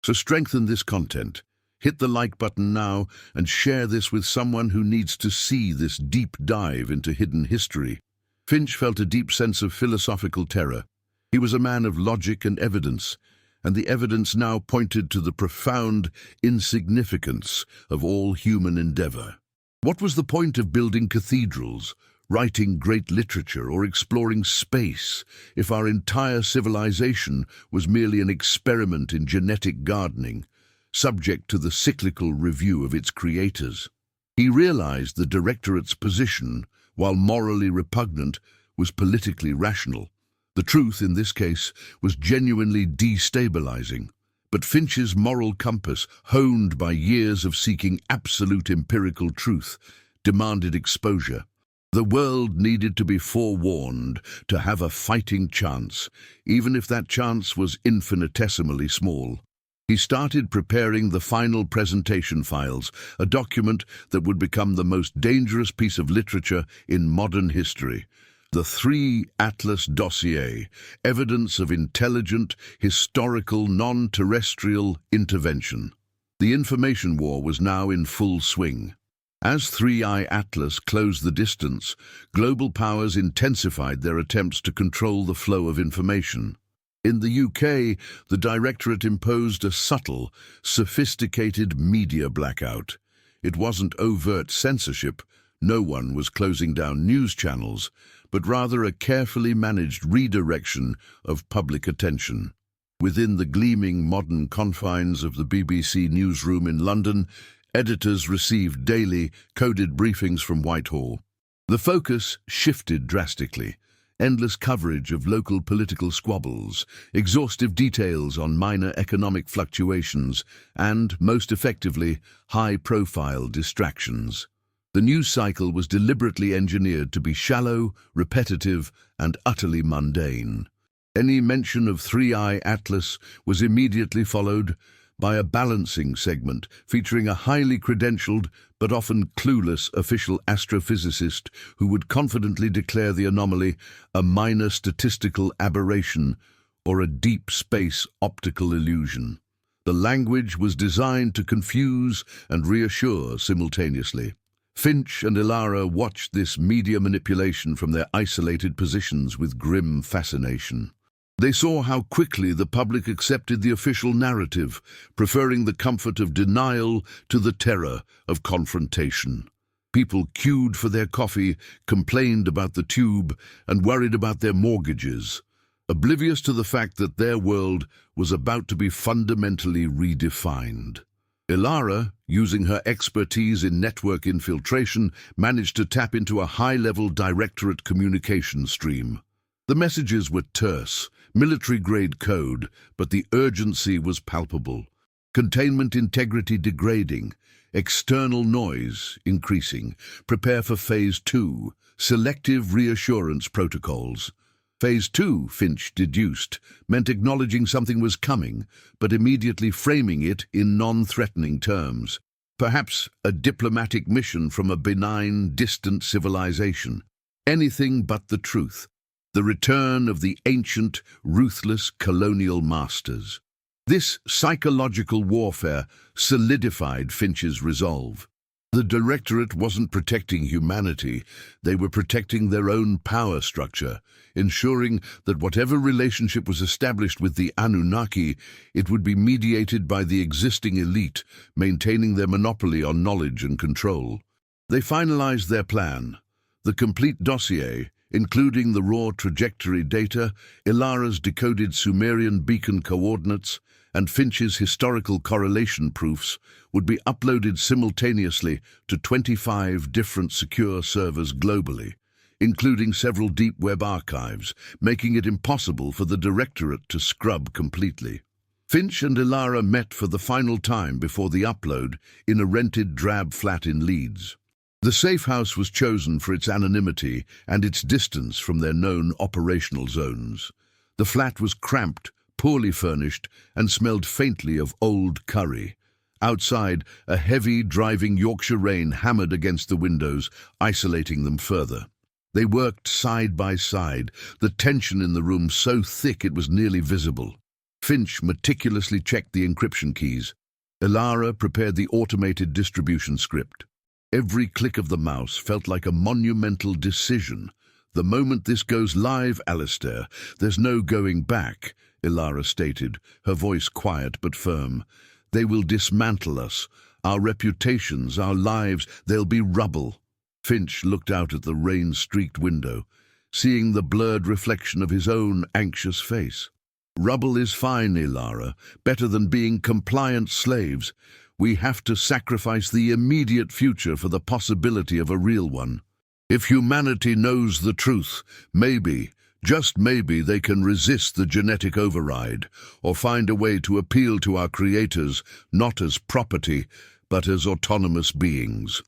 So strengthen this content. Hit the like button now and share this with someone who needs to see this deep dive into hidden history. Finch felt a deep sense of philosophical terror. He was a man of logic and evidence, and the evidence now pointed to the profound insignificance of all human endeavor. What was the point of building cathedrals, writing great literature, or exploring space if our entire civilization was merely an experiment in genetic gardening, subject to the cyclical review of its creators? He realized the Directorate's position, while morally repugnant, was politically rational. The truth, in this case, was genuinely destabilizing. But Finch's moral compass, honed by years of seeking absolute empirical truth, demanded exposure. The world needed to be forewarned to have a fighting chance, even if that chance was infinitesimally small. He started preparing the final presentation files, a document that would become the most dangerous piece of literature in modern history. The 3 Atlas dossier, evidence of intelligent, historical, non-terrestrial intervention. The information war was now in full swing. As 3I Atlas closed the distance, global powers intensified their attempts to control the flow of information. In the UK, the Directorate imposed a subtle, sophisticated media blackout. It wasn't overt censorship, no one was closing down news channels, but rather a carefully managed redirection of public attention. Within the gleaming modern confines of the BBC newsroom in London, editors received daily, coded briefings from Whitehall. The focus shifted drastically. Endless coverage of local political squabbles, exhaustive details on minor economic fluctuations, and, most effectively, high-profile distractions. The news cycle was deliberately engineered to be shallow, repetitive, and utterly mundane. Any mention of 3I Atlas was immediately followed by a balancing segment featuring a highly credentialed but often clueless official astrophysicist who would confidently declare the anomaly a minor statistical aberration or a deep space optical illusion. The language was designed to confuse and reassure simultaneously. Finch and Ilara watched this media manipulation from their isolated positions with grim fascination. They saw how quickly the public accepted the official narrative, preferring the comfort of denial to the terror of confrontation. People queued for their coffee, complained about the tube, and worried about their mortgages, oblivious to the fact that their world was about to be fundamentally redefined. Ilara, using her expertise in network infiltration, managed to tap into a high-level directorate communication stream. The messages were terse, military-grade code, but the urgency was palpable. Containment integrity degrading, external noise increasing. Prepare for Phase 2, selective reassurance protocols. Phase 2, Finch deduced, meant acknowledging something was coming, but immediately framing it in non-threatening terms. Perhaps a diplomatic mission from a benign, distant civilization. Anything but the truth. The return of the ancient, ruthless colonial masters. This psychological warfare solidified Finch's resolve. The Directorate wasn't protecting humanity, they were protecting their own power structure, ensuring that whatever relationship was established with the Anunnaki, it would be mediated by the existing elite, maintaining their monopoly on knowledge and control. They finalized their plan. The complete dossier, including the raw trajectory data, Ilara's decoded Sumerian beacon coordinates, and Finch's historical correlation proofs, would be uploaded simultaneously to 25 different secure servers globally, including several deep web archives, making it impossible for the Directorate to scrub completely. Finch and Ilara met for the final time before the upload in a rented drab flat in Leeds. The safe house was chosen for its anonymity and its distance from their known operational zones. The flat was cramped, poorly furnished, and smelled faintly of old curry. Outside, a heavy, driving Yorkshire rain hammered against the windows, isolating them further. They worked side by side, the tension in the room so thick it was nearly visible. Finch meticulously checked the encryption keys. Ilara prepared the automated distribution script. Every click of the mouse felt like a monumental decision. The moment this goes live, Alistair, there's no going back, Ilara stated, her voice quiet but firm. They will dismantle us. Our reputations, our lives, they'll be rubble. Finch looked out at the rain-streaked window, seeing the blurred reflection of his own anxious face. Rubble is fine, Ilara, better than being compliant slaves. We have to sacrifice the immediate future for the possibility of a real one. If humanity knows the truth, maybe, just maybe, they can resist the genetic override, or find a way to appeal to our creators, not as property, but as autonomous beings.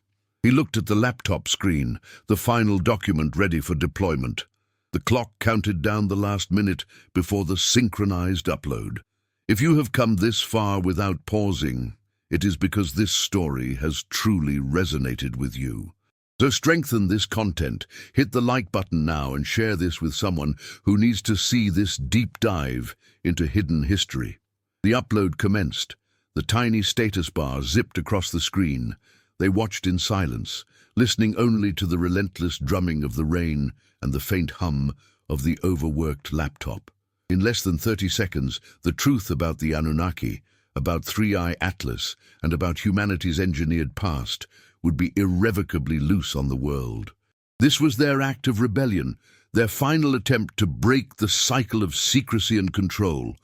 He looked at the laptop screen, the final document ready for deployment. The clock counted down the last minute before the synchronized upload. If you have come this far without pausing, it is because this story has truly resonated with you. So strengthen this content, hit the like button now and share this with someone who needs to see this deep dive into hidden history. The upload commenced. The tiny status bar zipped across the screen. They watched in silence, listening only to the relentless drumming of the rain and the faint hum of the overworked laptop. In less than 30 seconds, the truth about the Anunnaki, about Three-Eye Atlas, and about humanity's engineered past would be irrevocably loose on the world. This was their act of rebellion, their final attempt to break the cycle of secrecy and control.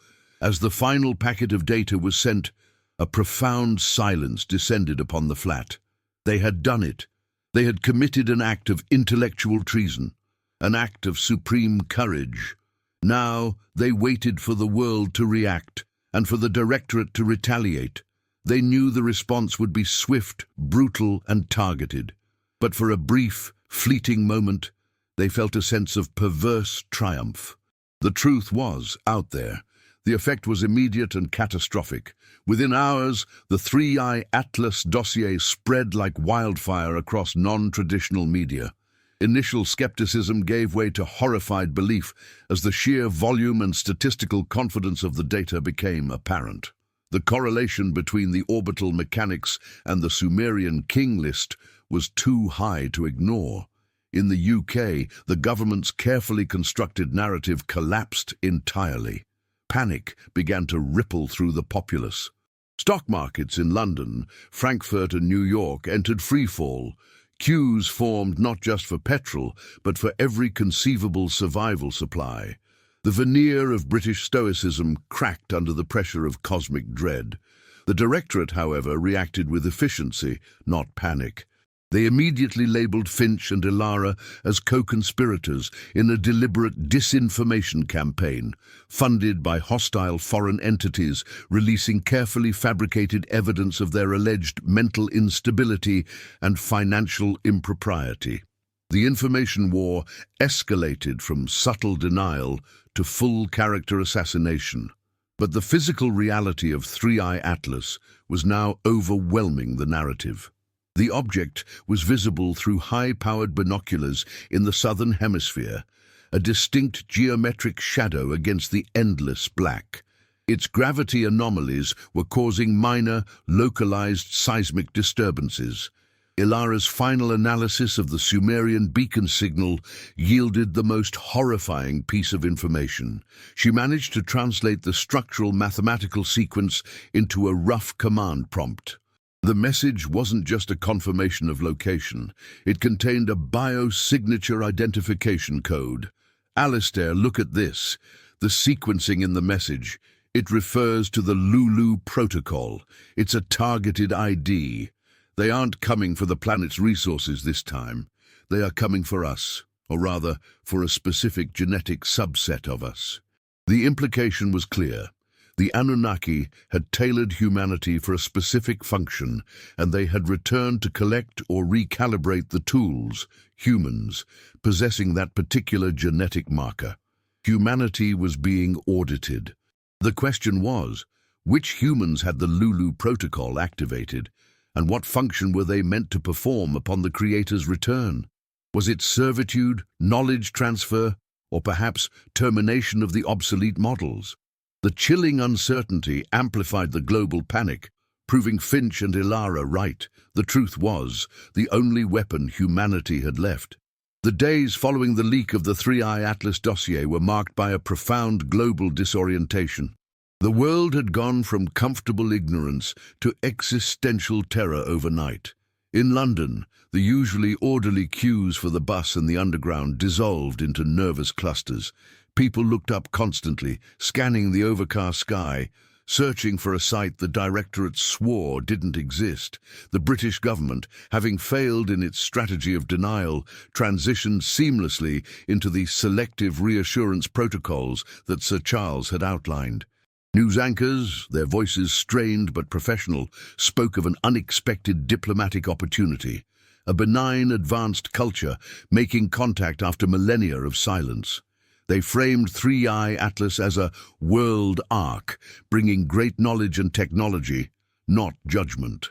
As the final packet of data was sent, a profound silence descended upon the flat. They had done it. They had committed an act of intellectual treason, an act of supreme courage. Now they waited for the world to react and for the Directorate to retaliate. They knew the response would be swift, brutal, and targeted. But for a brief, fleeting moment, they felt a sense of perverse triumph. The truth was out there. The effect was immediate and catastrophic. Within hours, the Three-Eye Atlas dossier spread like wildfire across non-traditional media. Initial skepticism gave way to horrified belief as the sheer volume and statistical confidence of the data became apparent. The correlation between the orbital mechanics and the Sumerian king list was too high to ignore. In the UK, the government's carefully constructed narrative collapsed entirely. Panic began to ripple through the populace. Stock markets in London, Frankfurt and New York entered freefall. Queues formed not just for petrol, but for every conceivable survival supply. The veneer of British stoicism cracked under the pressure of cosmic dread. The Directorate, however, reacted with efficiency, not panic. They immediately labelled Finch and Ilara as co-conspirators in a deliberate disinformation campaign, funded by hostile foreign entities releasing carefully fabricated evidence of their alleged mental instability and financial impropriety. The information war escalated from subtle denial to full character assassination. But the physical reality of Three-Eye Atlas was now overwhelming the narrative. The object was visible through high-powered binoculars in the southern hemisphere, a distinct geometric shadow against the endless black. Its gravity anomalies were causing minor, localized seismic disturbances. Ilara's final analysis of the Sumerian beacon signal yielded the most horrifying piece of information. She managed to translate the structural mathematical sequence into a rough command prompt. The message wasn't just a confirmation of location. It contained a biosignature identification code. Alistair, look at this. The sequencing in the message. It refers to the Lulu Protocol. It's a targeted ID. They aren't coming for the planet's resources this time. They are coming for us, or rather, for a specific genetic subset of us. The implication was clear. The Anunnaki had tailored humanity for a specific function, and they had returned to collect or recalibrate the tools, humans, possessing that particular genetic marker. Humanity was being audited. The question was, which humans had the Lulu Protocol activated, and what function were they meant to perform upon the Creator's return? Was it servitude, knowledge transfer, or perhaps termination of the obsolete models? The chilling uncertainty amplified the global panic, proving Finch and Ilara right. The truth was the only weapon humanity had left. The days following the leak of the Three-Eye Atlas dossier were marked by a profound global disorientation. The world had gone from comfortable ignorance to existential terror overnight. In London, the usually orderly queues for the bus and the underground dissolved into nervous clusters. People looked up constantly, scanning the overcast sky, searching for a sight the Directorate swore didn't exist. The British government, having failed in its strategy of denial, transitioned seamlessly into the selective reassurance protocols that Sir Charles had outlined. News anchors, their voices strained but professional, spoke of an unexpected diplomatic opportunity, a benign advanced culture making contact after millennia of silence. They framed 3i Atlas as a world ark, bringing great knowledge and technology, not judgment.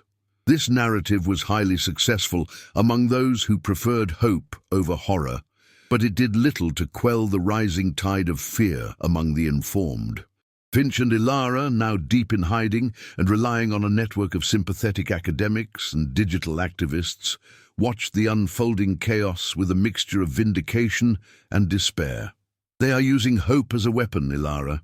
This narrative was highly successful among those who preferred hope over horror, but it did little to quell the rising tide of fear among the informed. Finch and Ilara, now deep in hiding and relying on a network of sympathetic academics and digital activists, watched the unfolding chaos with a mixture of vindication and despair. They are using hope as a weapon, Ilara.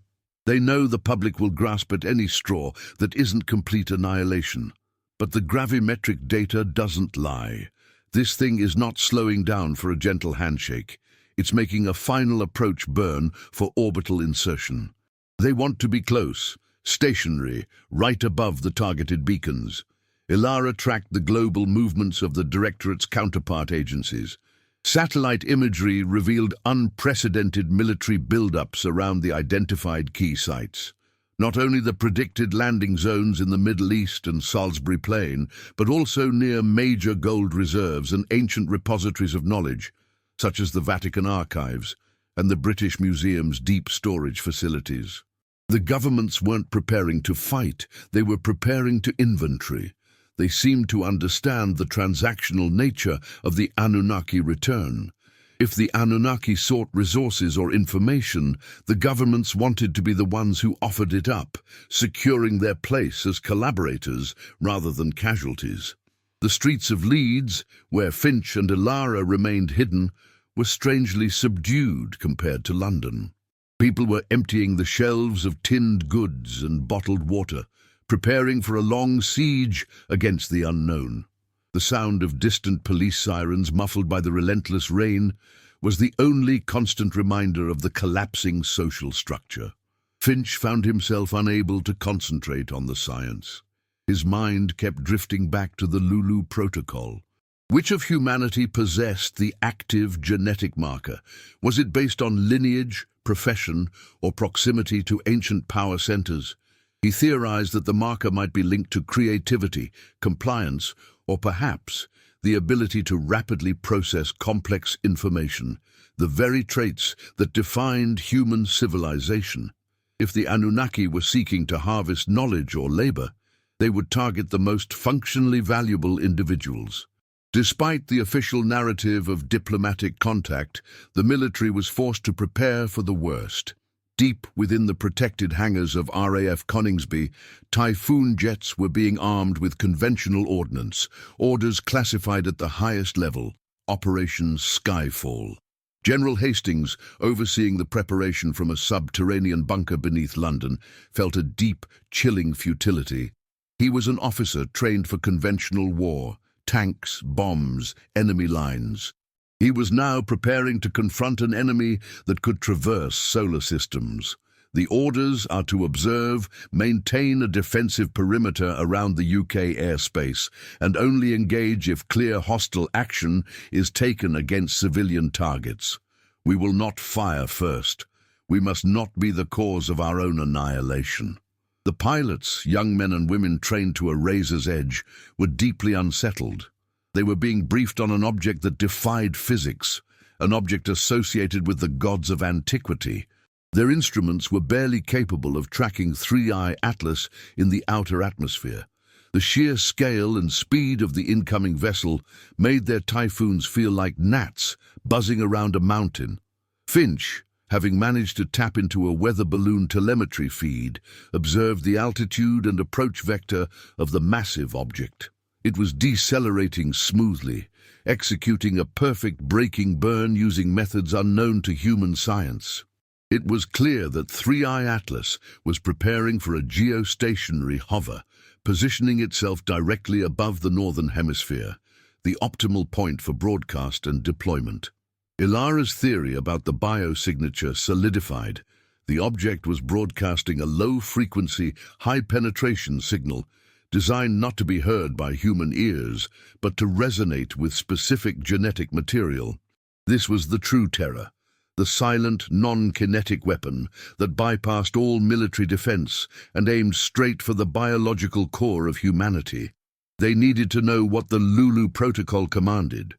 They know the public will grasp at any straw that isn't complete annihilation. But the gravimetric data doesn't lie. This thing is not slowing down for a gentle handshake. It's making a final approach burn for orbital insertion. They want to be close, stationary, right above the targeted beacons. Ilara tracked the global movements of the Directorate's counterpart agencies. Satellite imagery revealed unprecedented military buildups around the identified key sites. Not only the predicted landing zones in the Middle East and Salisbury Plain, but also near major gold reserves and ancient repositories of knowledge, such as the Vatican archives and the British Museum's deep storage facilities. The governments weren't preparing to fight, they were preparing to inventory. They seemed to understand the transactional nature of the Anunnaki return. If the Anunnaki sought resources or information, the governments wanted to be the ones who offered it up, securing their place as collaborators rather than casualties. The streets of Leeds, where Finch and Ilara remained hidden, were strangely subdued compared to London. People were emptying the shelves of tinned goods and bottled water, preparing for a long siege against the unknown. The sound of distant police sirens, muffled by the relentless rain, was the only constant reminder of the collapsing social structure. Finch found himself unable to concentrate on the science. His mind kept drifting back to the Lulu Protocol. Which of humanity possessed the active genetic marker? Was it based on lineage, profession, or proximity to ancient power centers? He theorized that the marker might be linked to creativity, compliance, or perhaps the ability to rapidly process complex information, the very traits that defined human civilization. If the Anunnaki were seeking to harvest knowledge or labor, they would target the most functionally valuable individuals. Despite the official narrative of diplomatic contact, the military was forced to prepare for the worst. Deep within the protected hangars of RAF Coningsby, Typhoon jets were being armed with conventional ordnance, orders classified at the highest level, Operation Skyfall. General Hastings, overseeing the preparation from a subterranean bunker beneath London, felt a deep, chilling futility. He was an officer trained for conventional war, tanks, bombs, enemy lines. He was now preparing to confront an enemy that could traverse solar systems. The orders are to observe, maintain a defensive perimeter around the UK airspace, and only engage if clear hostile action is taken against civilian targets. We will not fire first. We must not be the cause of our own annihilation. The pilots, young men and women trained to a razor's edge, were deeply unsettled. They were being briefed on an object that defied physics, an object associated with the gods of antiquity. Their instruments were barely capable of tracking 3i Atlas in the outer atmosphere. The sheer scale and speed of the incoming vessel made their typhoons feel like gnats buzzing around a mountain. Finch, having managed to tap into a weather balloon telemetry feed, observed the altitude and approach vector of the massive object. It was decelerating smoothly, executing a perfect braking burn using methods unknown to human science. It was clear that 3i Atlas was preparing for a geostationary hover, positioning itself directly above the northern hemisphere, the optimal point for broadcast and deployment. Ilara's theory about the biosignature solidified. The object was broadcasting a low-frequency, high-penetration signal designed not to be heard by human ears, but to resonate with specific genetic material. This was the true terror, the silent, non-kinetic weapon that bypassed all military defense and aimed straight for the biological core of humanity. They needed to know what the Lulu Protocol commanded.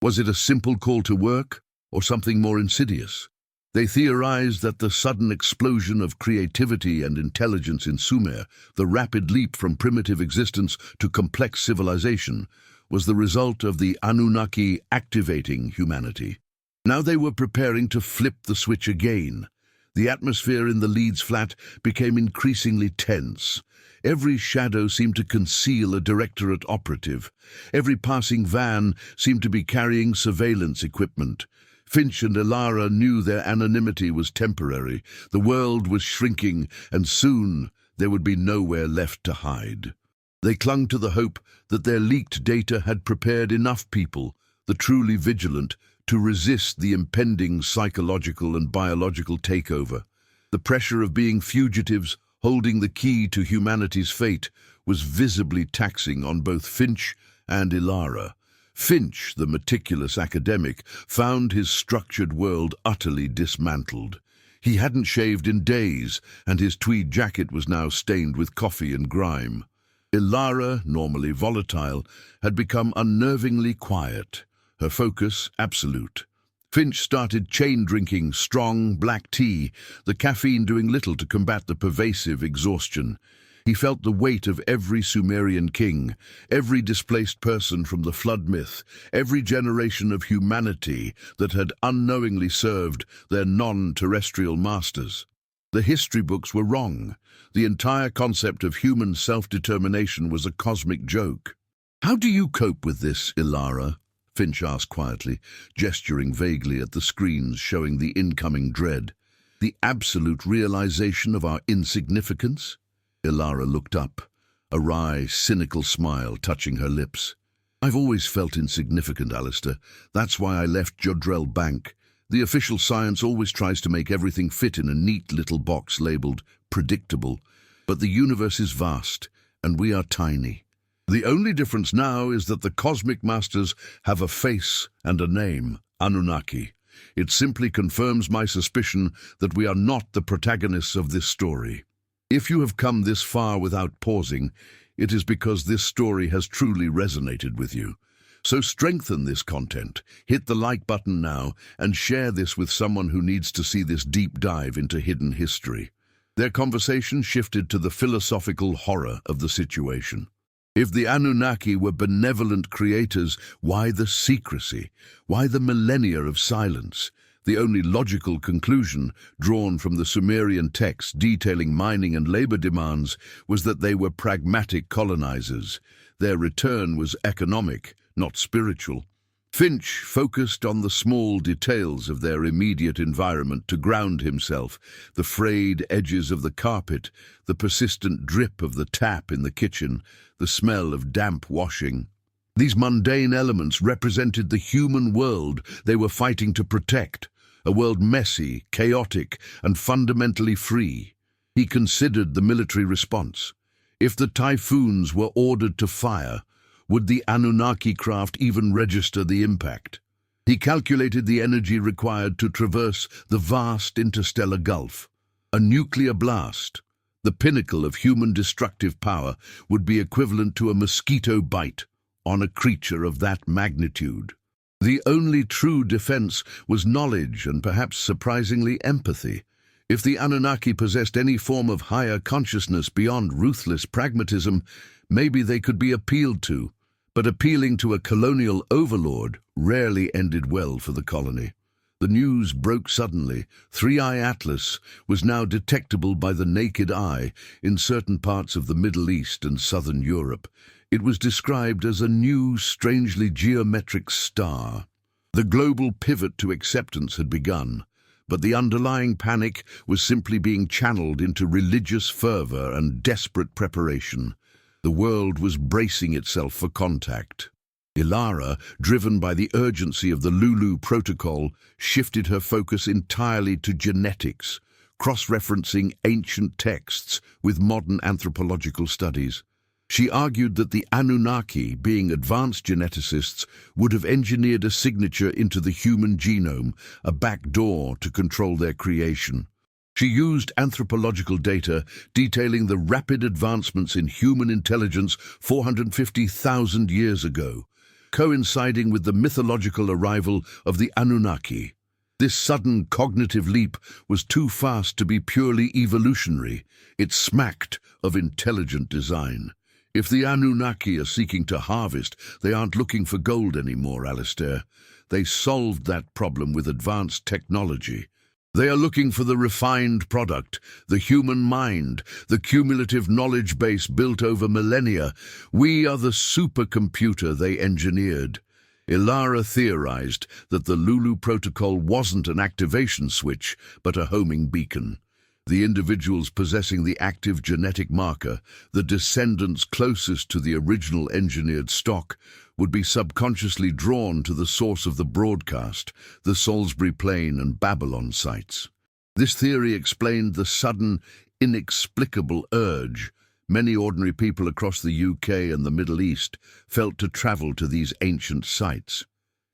Was it a simple call to work, or something more insidious? They theorized that the sudden explosion of creativity and intelligence in Sumer, the rapid leap from primitive existence to complex civilization, was the result of the Anunnaki activating humanity. Now they were preparing to flip the switch again. The atmosphere in the Leeds flat became increasingly tense. Every shadow seemed to conceal a directorate operative. Every passing van seemed to be carrying surveillance equipment. Finch and Ilara knew their anonymity was temporary. The world was shrinking, and soon there would be nowhere left to hide. They clung to the hope that their leaked data had prepared enough people, the truly vigilant, to resist the impending psychological and biological takeover. The pressure of being fugitives, holding the key to humanity's fate, was visibly taxing on both Finch and Ilara. Finch, the meticulous academic, found his structured world utterly dismantled. He hadn't shaved in days, and his tweed jacket was now stained with coffee and grime. Ilara, normally volatile, had become unnervingly quiet, her focus absolute. Finch started chain-drinking strong black tea, the caffeine doing little to combat the pervasive exhaustion. He felt the weight of every Sumerian king, every displaced person from the flood myth, every generation of humanity that had unknowingly served their non-terrestrial masters. The history books were wrong. The entire concept of human self-determination was a cosmic joke. "How do you cope with this, Ilara?" Finch asked quietly, gesturing vaguely at the screens showing the incoming dread. "The absolute realization of our insignificance?" Ilara looked up, a wry, cynical smile touching her lips. "I've always felt insignificant, Alistair. That's why I left Jodrell Bank. The official science always tries to make everything fit in a neat little box labeled predictable. But the universe is vast, and we are tiny. The only difference now is that the cosmic masters have a face and a name, Anunnaki. It simply confirms my suspicion that we are not the protagonists of this story. If you have come this far without pausing, it is because this story has truly resonated with you. So strengthen this content, hit the like button now, and share this with someone who needs to see this deep dive into hidden history." Their conversation shifted to the philosophical horror of the situation. If the Anunnaki were benevolent creators, why the secrecy? Why the millennia of silence? The only logical conclusion, drawn from the Sumerian texts detailing mining and labor demands, was that they were pragmatic colonizers. Their return was economic, not spiritual. Finch focused on the small details of their immediate environment to ground himself: the frayed edges of the carpet, the persistent drip of the tap in the kitchen, the smell of damp washing. These mundane elements represented the human world they were fighting to protect, a world messy, chaotic, and fundamentally free. He considered the military response. If the typhoons were ordered to fire, would the Anunnaki craft even register the impact? He calculated the energy required to traverse the vast interstellar gulf. A nuclear blast, the pinnacle of human destructive power, would be equivalent to a mosquito bite on a creature of that magnitude. The only true defense was knowledge and perhaps surprisingly empathy. If the Anunnaki possessed any form of higher consciousness beyond ruthless pragmatism, maybe they could be appealed to. But appealing to a colonial overlord rarely ended well for the colony. The news broke suddenly. Three-Eye Atlas was now detectable by the naked eye in certain parts of the Middle East and southern Europe. It was described as a new, strangely geometric star. The global pivot to acceptance had begun, but the underlying panic was simply being channeled into religious fervor and desperate preparation. The world was bracing itself for contact. Ilara, driven by the urgency of the Lulu Protocol, shifted her focus entirely to genetics, cross-referencing ancient texts with modern anthropological studies. She argued that the Anunnaki, being advanced geneticists, would have engineered a signature into the human genome, a backdoor to control their creation. She used anthropological data detailing the rapid advancements in human intelligence 450,000 years ago, coinciding with the mythological arrival of the Anunnaki. This sudden cognitive leap was too fast to be purely evolutionary. It smacked of intelligent design. If the Anunnaki are seeking to harvest, they aren't looking for gold anymore, Alistair. They solved that problem with advanced technology. They are looking for the refined product, the human mind, the cumulative knowledge base built over millennia. We are the supercomputer they engineered. Ilara theorized that the Lulu protocol wasn't an activation switch, but a homing beacon. The individuals possessing the active genetic marker, the descendants closest to the original engineered stock, would be subconsciously drawn to the source of the broadcast, the Salisbury Plain and Babylon sites. This theory explained the sudden, inexplicable urge many ordinary people across the UK and the Middle East felt to travel to these ancient sites.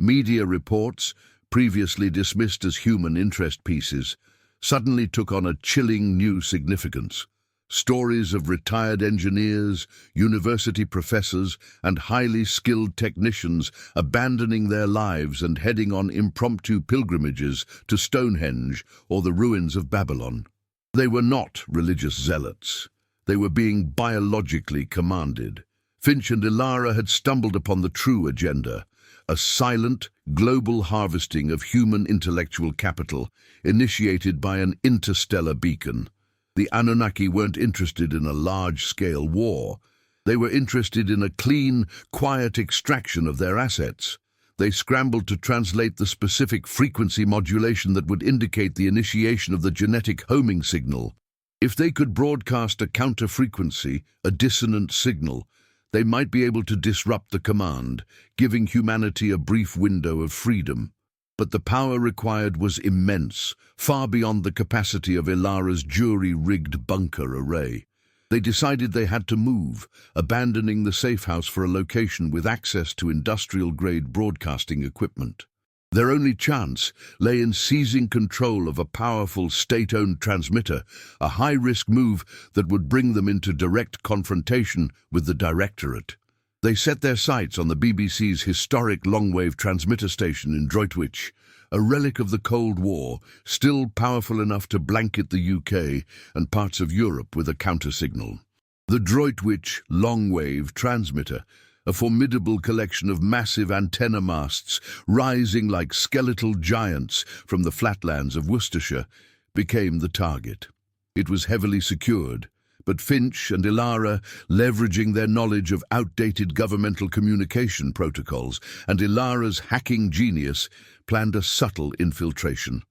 Media reports, previously dismissed as human interest pieces, suddenly took on a chilling new significance. Stories of retired engineers, university professors, and highly skilled technicians abandoning their lives and heading on impromptu pilgrimages to Stonehenge or the ruins of Babylon. They were not religious zealots. They were being biologically commanded. Finch and Ilara had stumbled upon the true agenda, a silent, global harvesting of human intellectual capital initiated by an interstellar beacon. The Anunnaki weren't interested in a large-scale war. They were interested in a clean, quiet extraction of their assets. They scrambled to translate the specific frequency modulation that would indicate the initiation of the genetic homing signal. If they could broadcast a counter-frequency, a dissonant signal, they might be able to disrupt the command, giving humanity a brief window of freedom. But the power required was immense, far beyond the capacity of Ilara's jury-rigged bunker array. They decided they had to move, abandoning the safe house for a location with access to industrial-grade broadcasting equipment. Their only chance lay in seizing control of a powerful state-owned transmitter, a high-risk move that would bring them into direct confrontation with the Directorate. They set their sights on the BBC's historic long-wave transmitter station in Droitwich, a relic of the Cold War, still powerful enough to blanket the UK and parts of Europe with a counter-signal. The Droitwich long-wave transmitter, a formidable collection of massive antenna masts rising like skeletal giants from the flatlands of Worcestershire, became the target. It was heavily secured, but Finch and Ilara, leveraging their knowledge of outdated governmental communication protocols and Ilara's hacking genius, planned a subtle infiltration.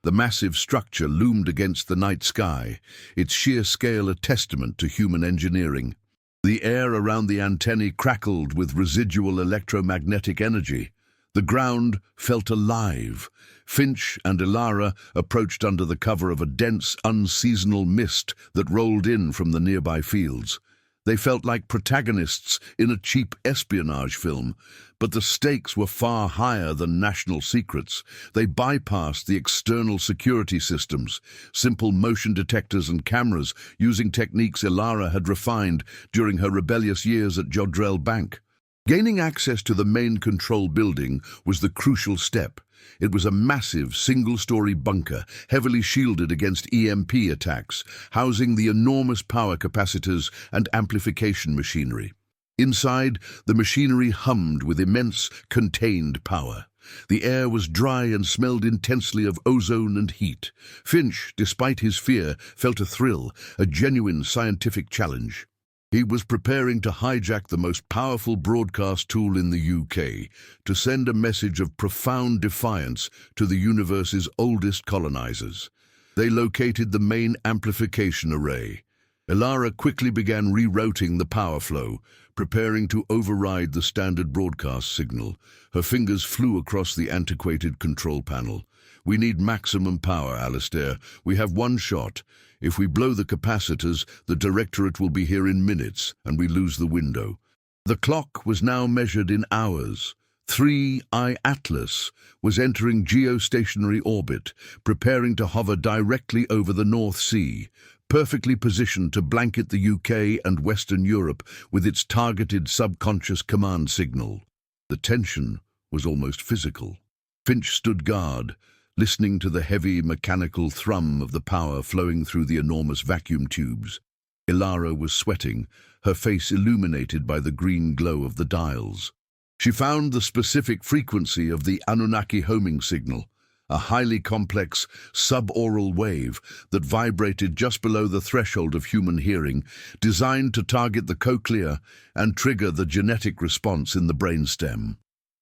The massive structure loomed against the night sky, its sheer scale a testament to human engineering. The air around the antennae crackled with residual electromagnetic energy. The ground felt alive. Finch and Ilara approached under the cover of a dense, unseasonal mist that rolled in from the nearby fields. They felt like protagonists in a cheap espionage film, but the stakes were far higher than national secrets. They bypassed the external security systems, simple motion detectors and cameras, using techniques Ilara had refined during her rebellious years at Jodrell Bank. Gaining access to the main control building was the crucial step. It was a massive, single-story bunker, heavily shielded against EMP attacks, housing the enormous power capacitors and amplification machinery. Inside, the machinery hummed with immense, contained power. The air was dry and smelled intensely of ozone and heat. Finch, despite his fear, felt a thrill, a genuine scientific challenge. He was preparing to hijack the most powerful broadcast tool in the UK, to send a message of profound defiance to the universe's oldest colonizers. They located the main amplification array. Ilara quickly began rerouting the power flow, preparing to override the standard broadcast signal. Her fingers flew across the antiquated control panel. "We need maximum power, Alistair. We have one shot. If we blow the capacitors, the Directorate will be here in minutes, and we lose the window." The clock was now measured in hours. 3I Atlas was entering geostationary orbit, preparing to hover directly over the North Sea, perfectly positioned to blanket the UK and Western Europe with its targeted subconscious command signal. The tension was almost physical. Finch stood guard, listening to the heavy mechanical thrum of the power flowing through the enormous vacuum tubes. Ilara was sweating, her face illuminated by the green glow of the dials. She found the specific frequency of the Anunnaki homing signal, a highly complex subaural wave that vibrated just below the threshold of human hearing, designed to target the cochlea and trigger the genetic response in the brainstem.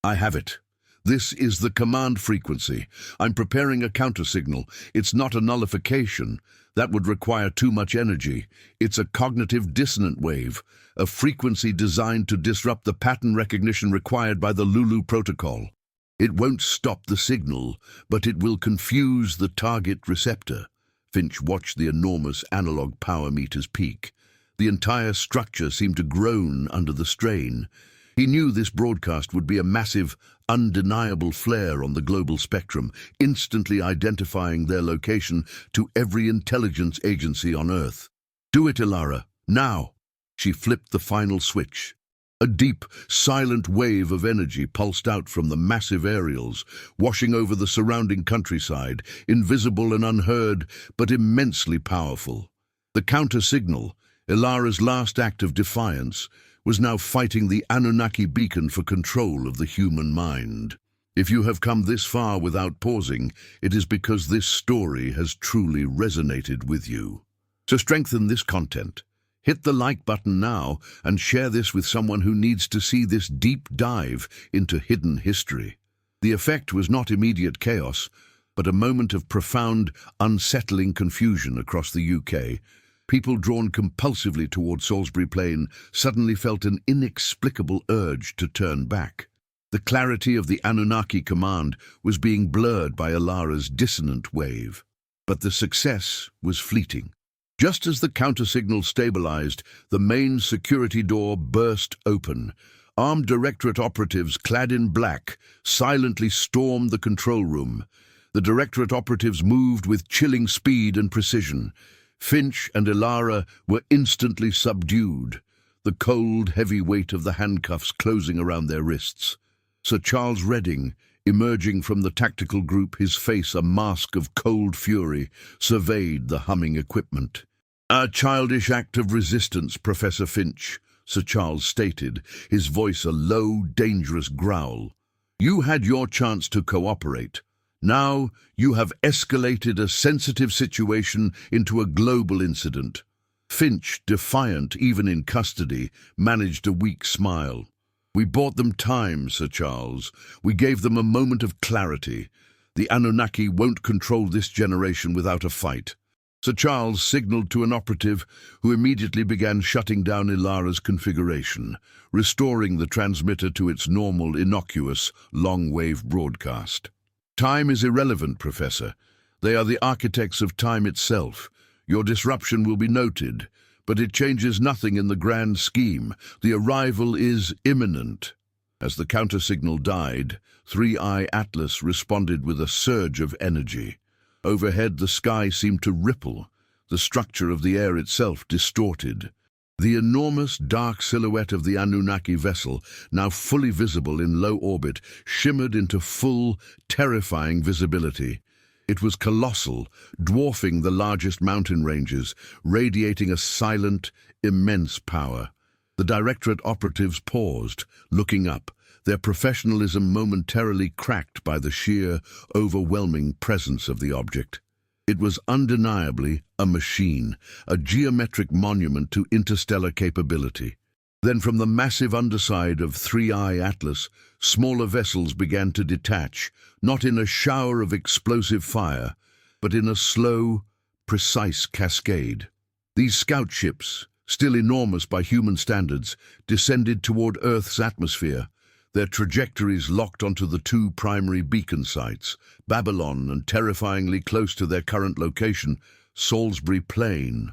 I have it. This is the command frequency. I'm preparing a countersignal. It's not a nullification. That would require too much energy. It's a cognitive dissonant wave, a frequency designed to disrupt the pattern recognition required by the Lulu protocol. It won't stop the signal, but it will confuse the target receptor. Finch watched the enormous analog power meters peak. The entire structure seemed to groan under the strain. He knew this broadcast would be a massive, undeniable flare on the global spectrum, instantly identifying their location to every intelligence agency on Earth. Do it, Ilara, now! She flipped the final switch. A deep, silent wave of energy pulsed out from the massive aerials, washing over the surrounding countryside, invisible and unheard, but immensely powerful. The counter-signal, Ilara's last act of defiance, was now fighting the Anunnaki beacon for control of the human mind. If you have come this far without pausing, it is because this story has truly resonated with you. To strengthen this content, hit the like button now and share this with someone who needs to see this deep dive into hidden history. The effect was not immediate chaos, but a moment of profound, unsettling confusion across the UK. People drawn compulsively toward Salisbury Plain suddenly felt an inexplicable urge to turn back. The clarity of the Anunnaki command was being blurred by Ilara's dissonant wave. But the success was fleeting. Just as the countersignal stabilized, the main security door burst open. Armed Directorate operatives clad in black silently stormed the control room. The Directorate operatives moved with chilling speed and precision. Finch and Ilara were instantly subdued, the cold, heavy weight of the handcuffs closing around their wrists. Sir Charles Redding, emerging from the tactical group, his face a mask of cold fury, surveyed the humming equipment. "A childish act of resistance, Professor Finch," Sir Charles stated, his voice a low, dangerous growl. "You had your chance to cooperate. Now you have escalated a sensitive situation into a global incident." Finch, defiant even in custody, managed a weak smile. "We bought them time, Sir Charles. We gave them a moment of clarity. The Anunnaki won't control this generation without a fight." Sir Charles signaled to an operative who immediately began shutting down Ilara's configuration, restoring the transmitter to its normal, innocuous, long-wave broadcast. "Time is irrelevant, Professor. They are the architects of time itself. Your disruption will be noted, but it changes nothing in the grand scheme. The arrival is imminent." As the countersignal died, 3i Atlas responded with a surge of energy. Overhead, the sky seemed to ripple, the structure of the air itself distorted. The enormous dark silhouette of the Anunnaki vessel, now fully visible in low orbit, shimmered into full, terrifying visibility. It was colossal, dwarfing the largest mountain ranges, radiating a silent, immense power. The Directorate operatives paused, looking up, their professionalism momentarily cracked by the sheer, overwhelming presence of the object. It was undeniably a machine, a geometric monument to interstellar capability. Then from the massive underside of 3i Atlas, smaller vessels began to detach, not in a shower of explosive fire, but in a slow, precise cascade. These scout ships, still enormous by human standards, descended toward Earth's atmosphere, their trajectories locked onto the two primary beacon sites, Babylon and terrifyingly close to their current location, Salisbury Plain.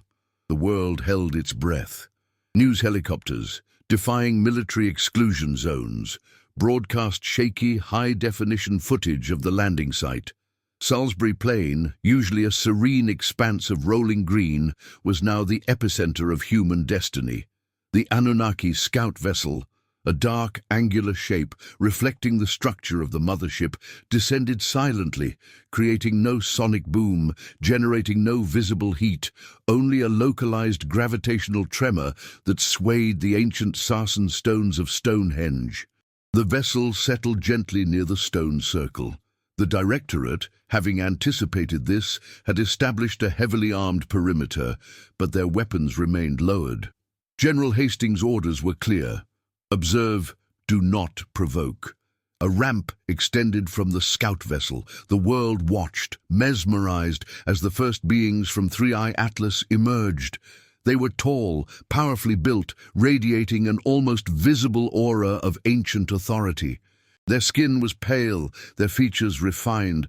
The world held its breath. News helicopters, defying military exclusion zones, broadcast shaky, high-definition footage of the landing site. Salisbury Plain, usually a serene expanse of rolling green, was now the epicenter of human destiny. The Anunnaki scout vessel, A dark, angular shape, reflecting the structure of the mothership, descended silently, creating no sonic boom, generating no visible heat, only a localized gravitational tremor that swayed the ancient sarsen stones of Stonehenge. The vessel settled gently near the stone circle. The Directorate, having anticipated this, had established a heavily armed perimeter, but their weapons remained lowered. General Hastings' orders were clear. Observe, do not provoke. A ramp extended from the scout vessel. The world watched, mesmerized, as the first beings from 3i Atlas emerged. They were tall, powerfully built, radiating an almost visible aura of ancient authority. Their skin was pale, their features refined,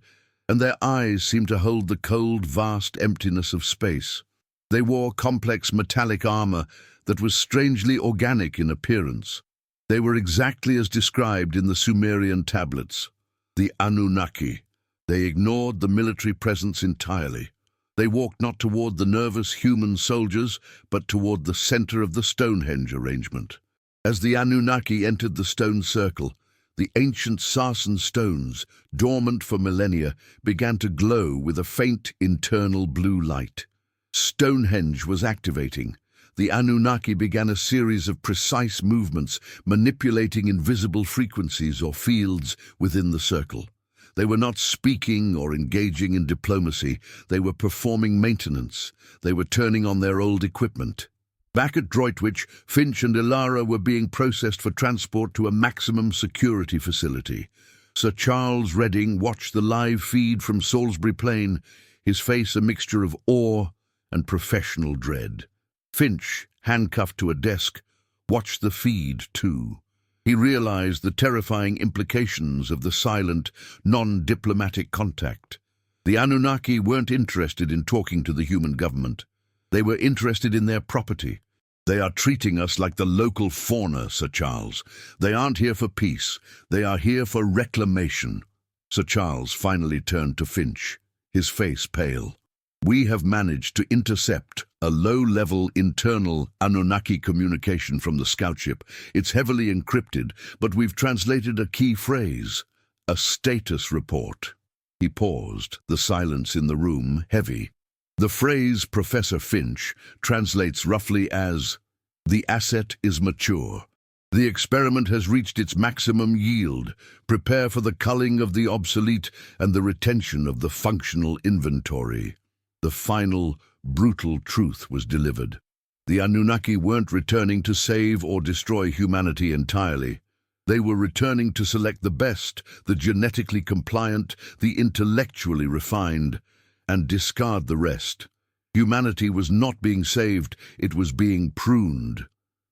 and their eyes seemed to hold the cold, vast emptiness of space. They wore complex metallic armor that was strangely organic in appearance. They were exactly as described in the Sumerian tablets. The Anunnaki. They ignored the military presence entirely. They walked not toward the nervous human soldiers, but toward the center of the Stonehenge arrangement. As the Anunnaki entered the stone circle, the ancient sarsen stones, dormant for millennia, began to glow with a faint internal blue light. Stonehenge was activating. The Anunnaki began a series of precise movements, manipulating invisible frequencies or fields within the circle. They were not speaking or engaging in diplomacy. They were performing maintenance. They were turning on their old equipment. Back at Droitwich, Finch and Ilara were being processed for transport to a maximum security facility. Sir Charles Redding watched the live feed from Salisbury Plain, his face a mixture of awe and professional dread. Finch, handcuffed to a desk, watched the feed too. He realized the terrifying implications of the silent, non-diplomatic contact. The Anunnaki weren't interested in talking to the human government. They were interested in their property. They are treating us like the local fauna, Sir Charles. They aren't here for peace. They are here for reclamation. Sir Charles finally turned to Finch, his face pale. We have managed to intercept a low-level internal Anunnaki communication from the scout ship. It's heavily encrypted, but we've translated a key phrase, a status report. He paused, the silence in the room heavy. The phrase, Professor Finch, translates roughly as, the asset is mature. The experiment has reached its maximum yield. Prepare for the culling of the obsolete and the retention of the functional inventory. The final, brutal truth was delivered. The Anunnaki weren't returning to save or destroy humanity entirely. They were returning to select the best, the genetically compliant, the intellectually refined, and discard the rest. Humanity was not being saved, it was being pruned.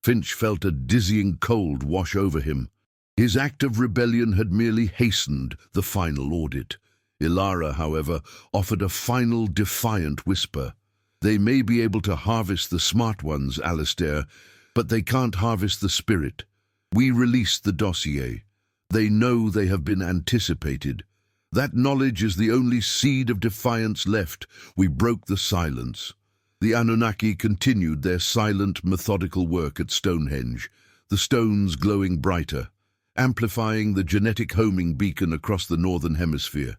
Finch felt a dizzying cold wash over him. His act of rebellion had merely hastened the final audit. Ilara, however, offered a final defiant whisper. They may be able to harvest the smart ones, Alistair, but they can't harvest the spirit. We released the dossier. They know they have been anticipated. That knowledge is the only seed of defiance left. We broke the silence. The Anunnaki continued their silent, methodical work at Stonehenge, the stones glowing brighter, amplifying the genetic homing beacon across the northern hemisphere.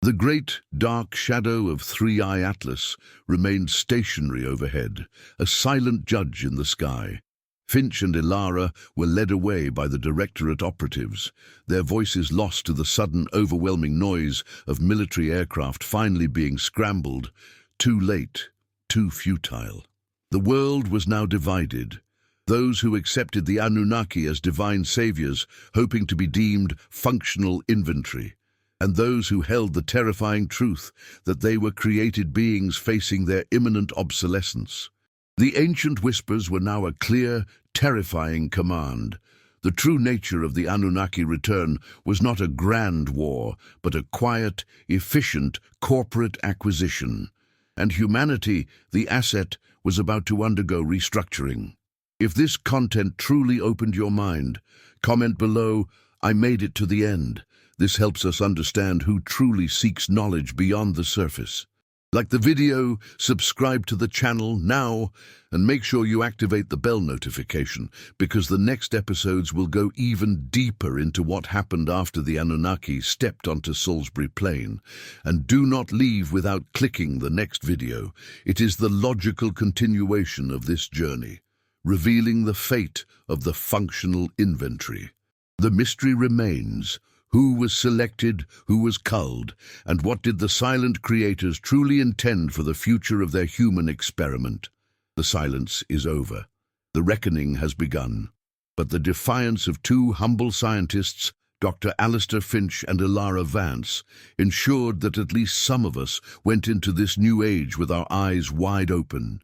The great, dark shadow of 3i Atlas remained stationary overhead, a silent judge in the sky. Finch and Ilara were led away by the Directorate operatives, their voices lost to the sudden, overwhelming noise of military aircraft finally being scrambled. Too late, too futile. The world was now divided. Those who accepted the Anunnaki as divine saviors, hoping to be deemed functional inventory, and those who held the terrifying truth that they were created beings facing their imminent obsolescence. The ancient whispers were now a clear, terrifying command. The true nature of the Anunnaki return was not a grand war, but a quiet, efficient, corporate acquisition. And humanity, the asset, was about to undergo restructuring. If this content truly opened your mind, comment below, I made it to the end. This helps us understand who truly seeks knowledge beyond the surface. Like the video, subscribe to the channel now, and make sure you activate the bell notification, because the next episodes will go even deeper into what happened after the Anunnaki stepped onto Salisbury Plain. And do not leave without clicking the next video. It is the logical continuation of this journey, revealing the fate of the functional inventory. The mystery remains. Who was selected, who was culled, and what did the silent creators truly intend for the future of their human experiment? The silence is over. The reckoning has begun. But the defiance of two humble scientists, Dr. Alistair Finch and Ilara Vance, ensured that at least some of us went into this new age with our eyes wide open.